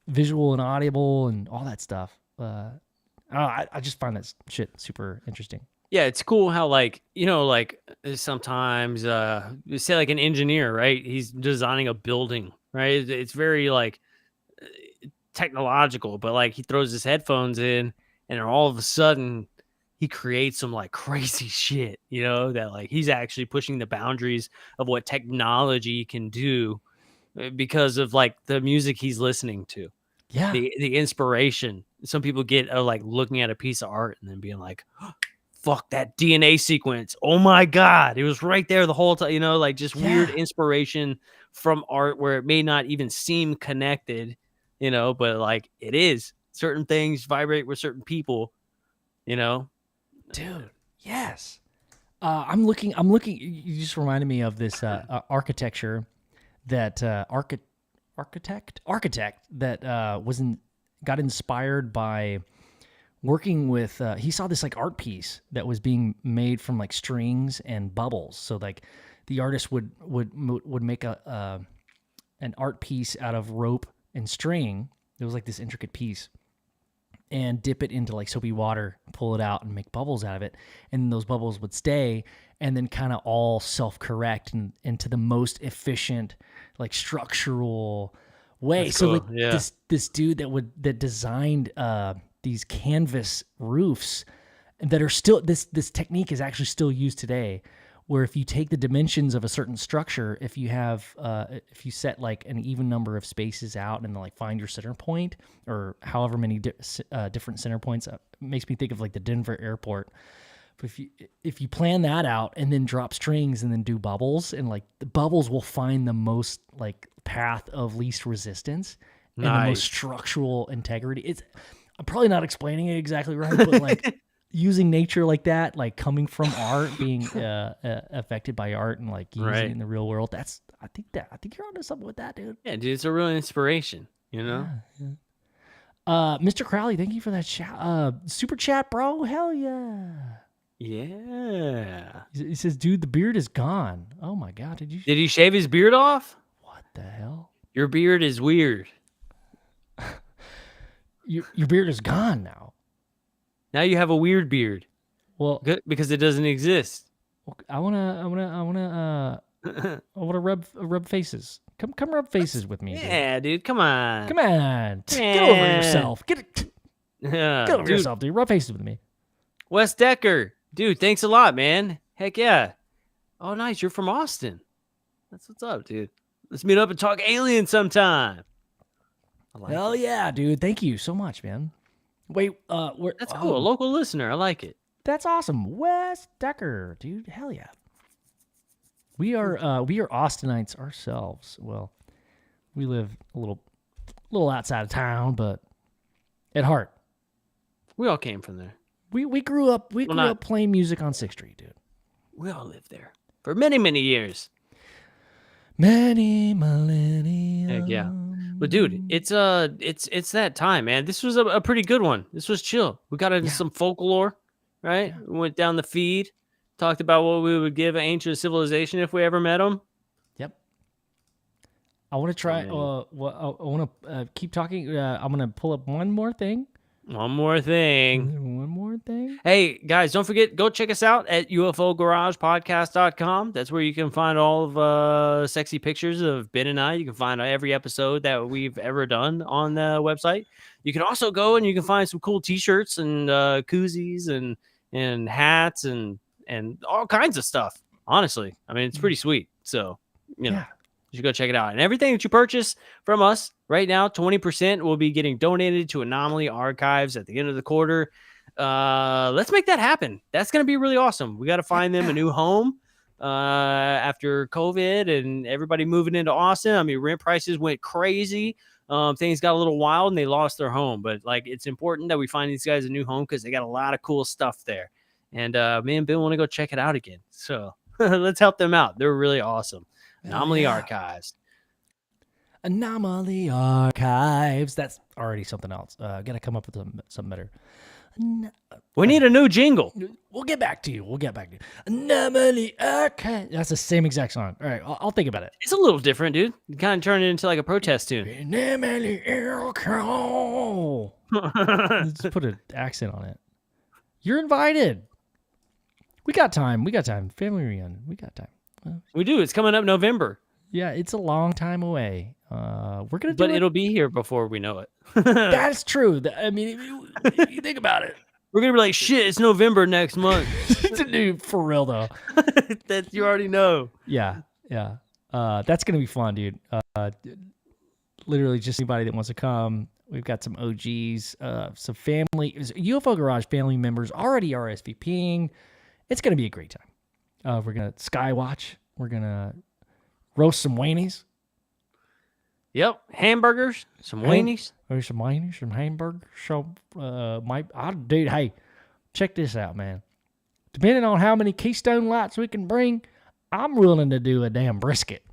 visual and audible and all that stuff. I just find that shit super interesting. Yeah, it's cool how like, like sometimes say like an engineer, right? He's designing a building, right? It's very like technological, but like he throws his headphones in and all of a sudden he creates some like crazy shit, that like he's actually pushing the boundaries of what technology can do because of like the music he's listening to. Yeah. The inspiration. Some people get like looking at a piece of art and then being like, oh, fuck that DNA sequence. Oh my God. It was right there the whole time, like just weird inspiration from art where it may not even seem connected, but like it is. Certain things vibrate with certain people, Dude, yes. I'm looking. You just reminded me of this architecture that architect that got inspired by working with. He saw this like art piece that was being made from like strings and bubbles. So like the artist would make an art piece out of rope and string. It was like this intricate piece, and dip it into like soapy water, pull it out and make bubbles out of it. And those bubbles would stay and then kind of all self-correct into the most efficient, like structural way. That's So cool. like Yeah. this dude that designed these canvas roofs that are still, this technique is actually still used today, where if you take the dimensions of a certain structure, if you have if you set like an even number of spaces out and like find your center point, or however many different center points, it makes me think of like the Denver airport. But if you plan that out and then drop strings and then do bubbles, and like the bubbles will find the most like path of least resistance and the most structural integrity. I'm probably not explaining it exactly right, but like using nature like that, like coming from art, being affected by art and like using it in the real world. I think you're onto something with that, dude. Yeah, dude, it's a real inspiration, you know? Mr. Crowley, thank you for that super chat, bro. Hell yeah. Yeah. He says, dude, the beard is gone. Oh my God. Did he shave his beard off? What the hell? Your beard is weird. Your beard is gone now. Now you have a weird beard. Well, Good, because it doesn't exist. I wanna rub faces. Come rub faces with me. Yeah, dude, come on. Come on. Get Yeah. over yourself. Get over Dude, yourself, dude. Rub faces with me. Wes Decker. Dude, thanks a lot, man. Heck yeah. Oh, nice. You're from Austin. That's what's up, dude. Let's meet up and talk aliens sometime. Hell yeah, dude. Thank you so much, man. Wait, That's cool. A local listener. I like it. That's awesome. Wes Decker, dude. Hell yeah. We are Austinites ourselves. Well, we live a little outside of town, but at heart, We all came from there. we grew up playing music on 6th Street, dude. We all lived there for many, many years. Many millennia. Heck yeah. But dude, it's that time, man. This was a pretty good one. This was chill. We got into some folklore, right? We went down the feed, talked about what we would give an ancient civilization if we ever met them. Yep. I want to try. I want to keep talking. I'm gonna pull up one more thing. One more thing. One more thing. Hey, guys, don't forget, go check us out at UFOGaragePodcast.com. That's where you can find all of sexy pictures of Ben and I. You can find every episode that we've ever done on the website. You can also go and you can find some cool T-shirts and koozies and hats and all kinds of stuff. Honestly, I mean, it's pretty sweet. So, you know, you should go check it out. And everything that you purchase from us right now, 20% will be getting donated to Anomaly Archives at the end of the quarter. Let's make that happen. That's going to be really awesome. We got to find them a new home after COVID and everybody moving into Austin. I mean, rent prices went crazy. Things got a little wild and they lost their home. But like, it's important that we find these guys a new home because they got a lot of cool stuff there. And me and Ben want to go check it out again. So let's help them out. They're really awesome. Anomaly Archives. Anomaly Archives. That's already something else. Gotta come up with something better. We need a new jingle. We'll get back to you. Anomaly Archives. That's the same exact song. All right, I'll think about it. It's a little different, dude. You kind of turn it into like a protest tune. Anomaly Archives. Let's put an accent on it. You're invited. We got time. Family reunion. We got time. We do. It's coming up November. Yeah, it's a long time away. We're gonna do But it. it'll be here before we know it. That's true. I mean, if you think about it. We're gonna be like, shit, it's November next month. Dude, for real though. That you already know. Yeah. That's gonna be fun, dude. Literally, just anybody that wants to come. We've got some OGs, some family, UFO Garage family members already RSVPing. It's gonna be a great time. We're gonna skywatch. We're gonna roast some weenies. Yep, hamburgers, some weenies. There's some weenies, some hamburgers. So, dude, hey, check this out, man. Depending on how many Keystone Lights we can bring, I'm willing to do a damn brisket.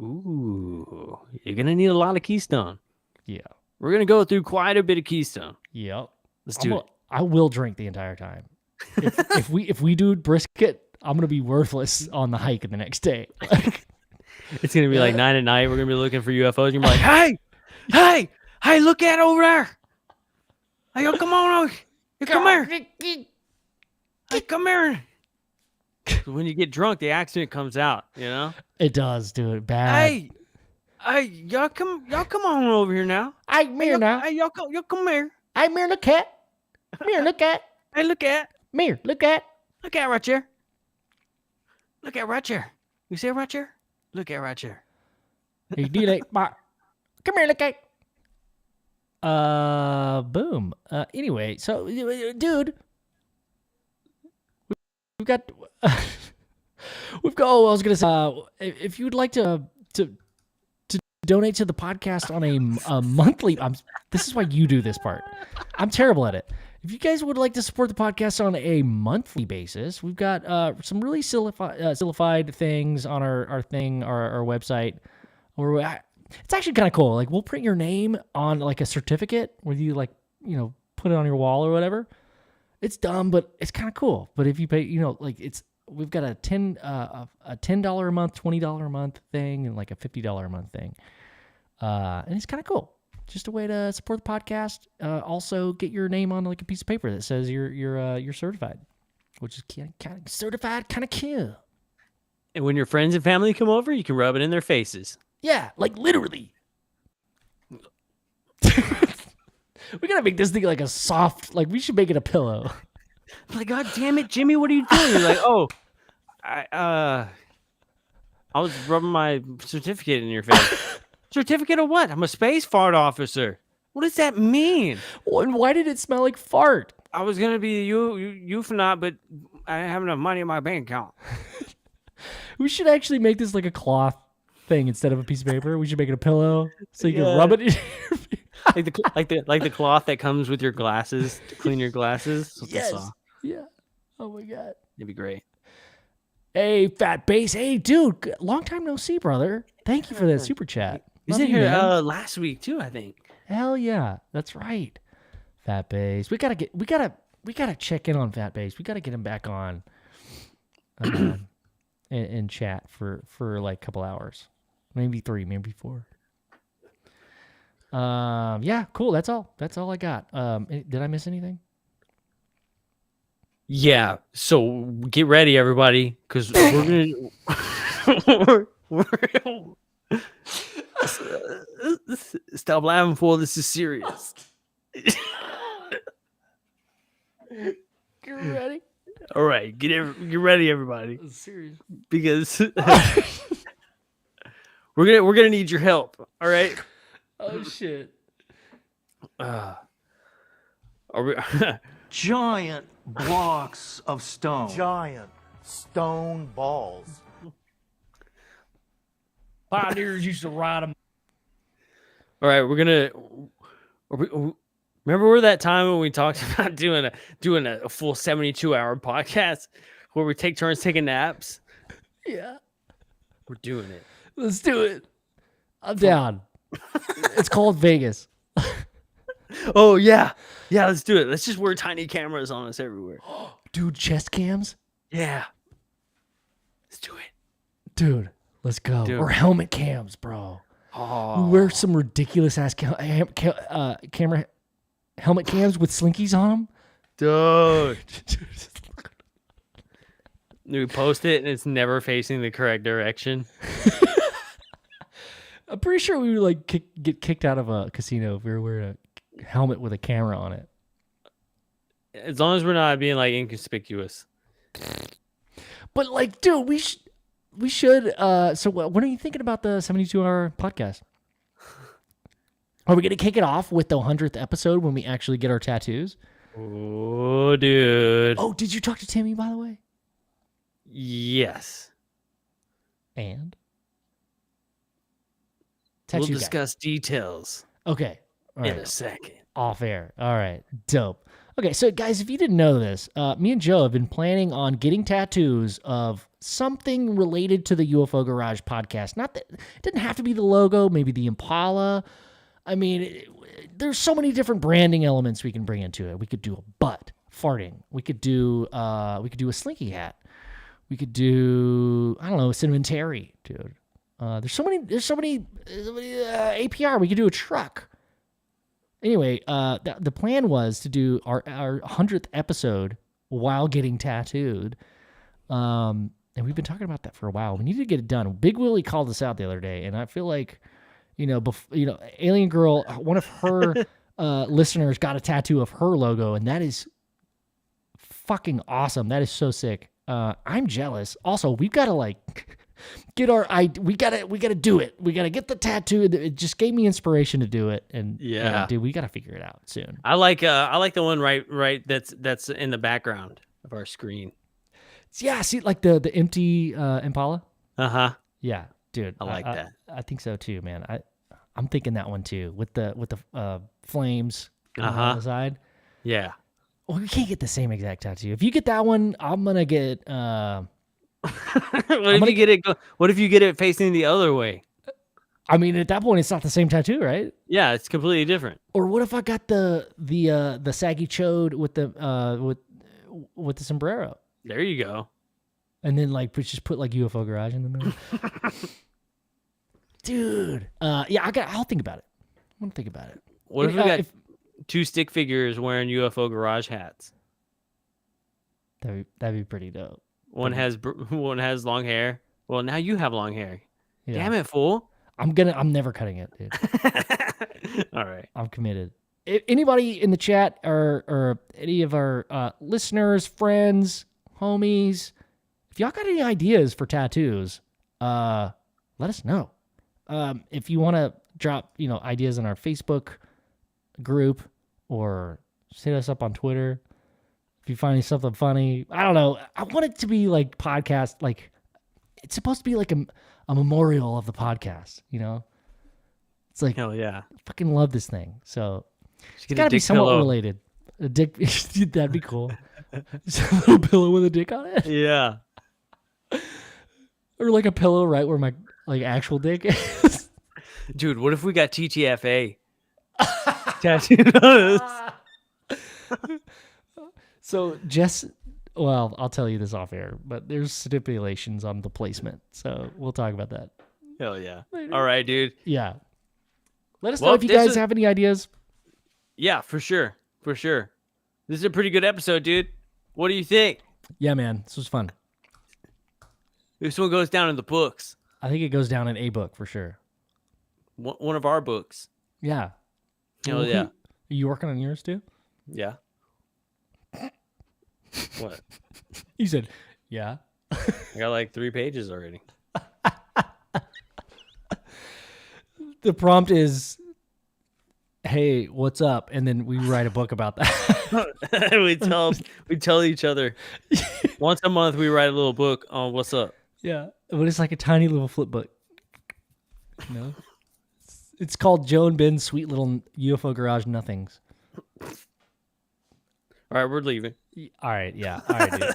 Ooh, you're gonna need a lot of Keystone. Yeah. We're gonna go through quite a bit of Keystone. Yep. Let's do it. I will drink the entire time. If we do brisket, I'm gonna be worthless on the hike the next day. It's gonna be like 9 at night. We're gonna be looking for UFOs. You're gonna be like, hey, look at over there. Hey, yo, come on over. Hey, come here. Hey, come here. When you get drunk, the accent comes out, you know? It does, dude. Bad. Hey, y'all come on over here now. I'm here now. Hey, y'all come here. I'm here. Look at. Here, look at. Hey, look at Look at. right here. Look at right here. You see it right here? Look at right here. Hey, delay. Come here, look at. Boom. Anyway, so, dude, we've got. Oh, I was gonna say, if you'd like to donate to the podcast on a monthly, this is why you do this part. I'm terrible at it. If you guys would like to support the podcast on a monthly basis, we've got some really sillified things on our website. It's actually kind of cool. Like, we'll print your name on like a certificate where you put it on your wall or whatever. It's dumb, but it's kind of cool. But if you pay, we've got a $10 a month, $20 a month thing, and like a $50 a month thing. And it's kind of cool. Just a way to support the podcast. Also, get your name on like a piece of paper that says you're certified, which is kind of certified, kind of cool. And when your friends and family come over, you can rub it in their faces. Yeah, like literally. We gotta make this thing like a soft. Like, we should make it a pillow. Like, God damn it, Jimmy, what are you doing? You're like, oh, I was rubbing my certificate in your face. Certificate of what? I'm a space fart officer. What does that mean? And why did it smell like fart? I was gonna be a euphanaut, but I didn't have enough money in my bank account. We should actually make this like a cloth thing instead of a piece of paper. We should make it a pillow so you can rub it in your face. like the cloth that comes with your glasses to clean your glasses. That's what Yes. I saw. Yeah. Oh my god. It'd be great. Hey, Fat Bass. Hey, dude. Long time no see, brother. Thank you for that super chat. He was Love in you, here man. last week too, I think. Hell yeah. That's right. Fat Bass. We gotta check in on Fat Bass. We gotta get him back on and chat for like a couple hours. Maybe 3, maybe 4. Yeah, cool. That's all I got. Did I miss anything? Yeah. So get ready, everybody, because we're gonna stop laughing, fool. This is serious. Get ready. All right, get ready, everybody, Serious. because we're gonna need your help. All right. Oh shit. Are we? Giant blocks of stone. Giant stone balls. Pioneers used to ride them. All right, remember that time when we talked about doing a full 72-hour podcast where we take turns taking naps? Yeah. We're doing it. Let's do it. I'm down. It's called Vegas. Oh yeah, let's do it. Let's just wear tiny cameras on us everywhere. Dude, chest cams? Yeah, let's do it. Dude, let's go. Dude. Or helmet cams, bro. Oh, We wear some ridiculous ass camera helmet cams with slinkies on them. dude. We post it and it's never facing the correct direction. I'm pretty sure we would like get kicked out of a casino if we were wearing a helmet with a camera on it. As long as we're not being like inconspicuous. But like, dude, we should. So when are you thinking about the 72-hour podcast? Are we gonna kick it off with the 100th episode when we actually get our tattoos? Oh, dude. Oh, did you talk to Timmy, by the way? Yes. And We'll tattoo guy. discuss details Okay. All in right. a second. Off air. All right. Dope. Okay, so guys, if you didn't know this, me and Joe have been planning on getting tattoos of something related to the UFO Garage podcast. Not that it didn't have to be the logo, maybe the Impala. I mean, there's so many different branding elements we can bring into it. We could do a butt farting. We could do a slinky hat. We could do, I don't know, cinnamon terry, dude. There's so many APR. We could do a truck. Anyway, the plan was to do our 100th episode while getting tattooed. And we've been talking about that for a while. We need to get it done. Big Willie called us out the other day, and I feel like, Alien Girl, one of her listeners got a tattoo of her logo, and that is fucking awesome. That is so sick. I'm jealous. Also, we've got to get we gotta do it. We gotta get the tattoo. It just gave me inspiration to do it. And dude, we gotta figure it out soon. I like the one right that's in the background of our screen. Yeah, see, like the empty Impala. Yeah, dude, I like that. I think so too, man. I'm thinking that one too with the flames on the side. Yeah. Well, we can't get the same exact tattoo. If you get that one, I'm gonna get. What if you get it facing the other way? I mean, at that point, it's not the same tattoo, right? Yeah, it's completely different. Or what if I got the saggy chode with the sombrero? There you go. And then just put UFO Garage in the middle. Dude. Yeah, I'll think about it. I'm gonna think about it. What if we got two stick figures wearing UFO Garage hats? That'd be pretty dope. One has long hair. Well, now you have long hair. Yeah. Damn it, fool! I'm never cutting it, dude. All right, I'm committed. Anybody in the chat or any of our listeners, friends, homies, if y'all got any ideas for tattoos, let us know. If you want to drop ideas in our Facebook group or hit us up on Twitter. If you find something funny, I don't know. I want it to be podcast, it's supposed to be a memorial of the podcast, It's hell yeah. I fucking love this thing. So it's Get got to be somewhat pillow. related. A dick, that'd be cool. Just a little pillow with a dick on it. Yeah. Or a pillow right where my actual dick is. Dude, what if we got TTFA tattooed on us? So Jess, well, I'll tell you this off air, but there's stipulations on the placement. So we'll talk about that. Hell yeah. Later. All right, dude. Yeah. Let us know if you guys have any ideas. Yeah, for sure. For sure. This is a pretty good episode, dude. What do you think? Yeah, man. This was fun. This one goes down in the books. I think it goes down in a book for sure. One of our books. Yeah. Hell yeah. Are you working on yours too? Yeah. What? You said, yeah. I got 3 pages already. The prompt is, hey, what's up? And then we write a book about that. we tell each other once a month we write a little book on what's up. Yeah. But it's like a tiny little flip book. It's called Joe and Ben's Sweet Little UFO Garage Nothings. All right, we're leaving. All right, yeah. All right, dude.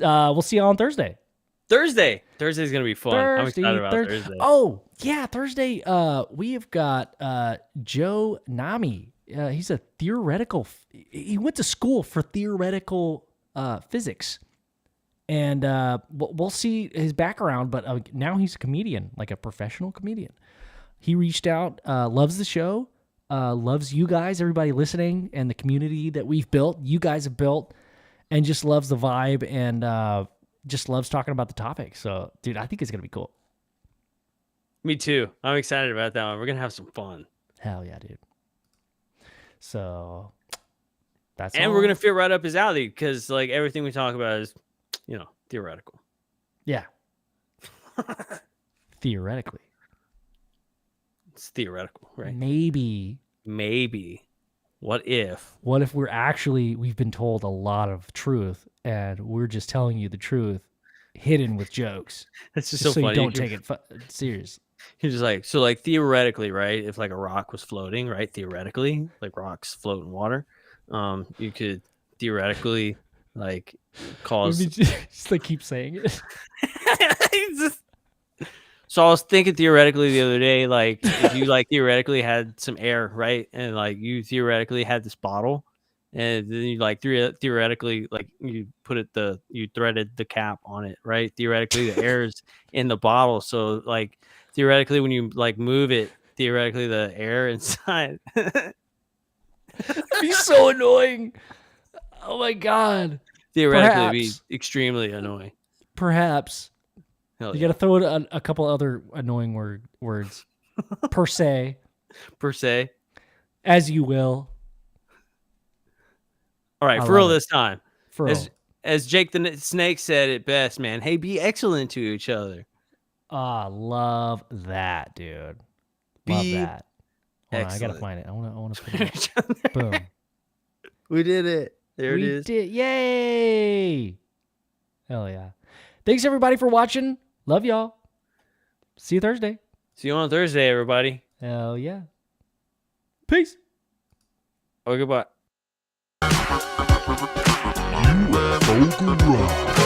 We'll see you on Thursday. Thursday's gonna be fun. I'm excited about Thursday. Oh yeah, Thursday. We have got Joe Nami. He's a theoretical. He went to school for theoretical physics, and we'll see his background. But now he's a comedian, like a professional comedian. He reached out, loves the show, loves you guys, everybody listening, and the community that we've built. You guys have built, and just loves the vibe and. Just loves talking about the topic. So, dude, I think it's going to be cool. Me too. I'm excited about that one. We're going to have some fun. Hell yeah, dude. So, that's And all. we're going to fit right up his alley because, everything we talk about is, theoretical. Yeah. Theoretically. It's theoretical, right? Maybe. What if we've been told a lot of truth and we're just telling you the truth hidden with jokes. It's just so so funny. You don't take it serious. He's just theoretically, right? If a rock was floating, right? Theoretically, rocks float in water. You could theoretically cause. Just keep saying it. So I was thinking theoretically the other day, if you theoretically had some air, right, and you theoretically had this bottle, and then you theoretically you you threaded the cap on it, right? Theoretically, the air is in the bottle, so theoretically when you move it, theoretically the air inside Be so annoying. Oh my god. Theoretically, it'd be Perhaps. extremely annoying. Perhaps. Hell You yeah. got to throw in a couple other annoying words. Per se. Per se. As you will. All right, I for real love it. this time. For As Jake the Snake said it best, man. Hey, be excellent to each other. love that, dude. Love Be that. Hold on, I gotta excellent. find it. I want to put it up. Boom. We did it. There We it is. did. Yay! Hell yeah! Thanks everybody for watching. Love y'all. See you Thursday. See you on Thursday, everybody. Hell yeah. Peace. Oh, goodbye. UFO Garage.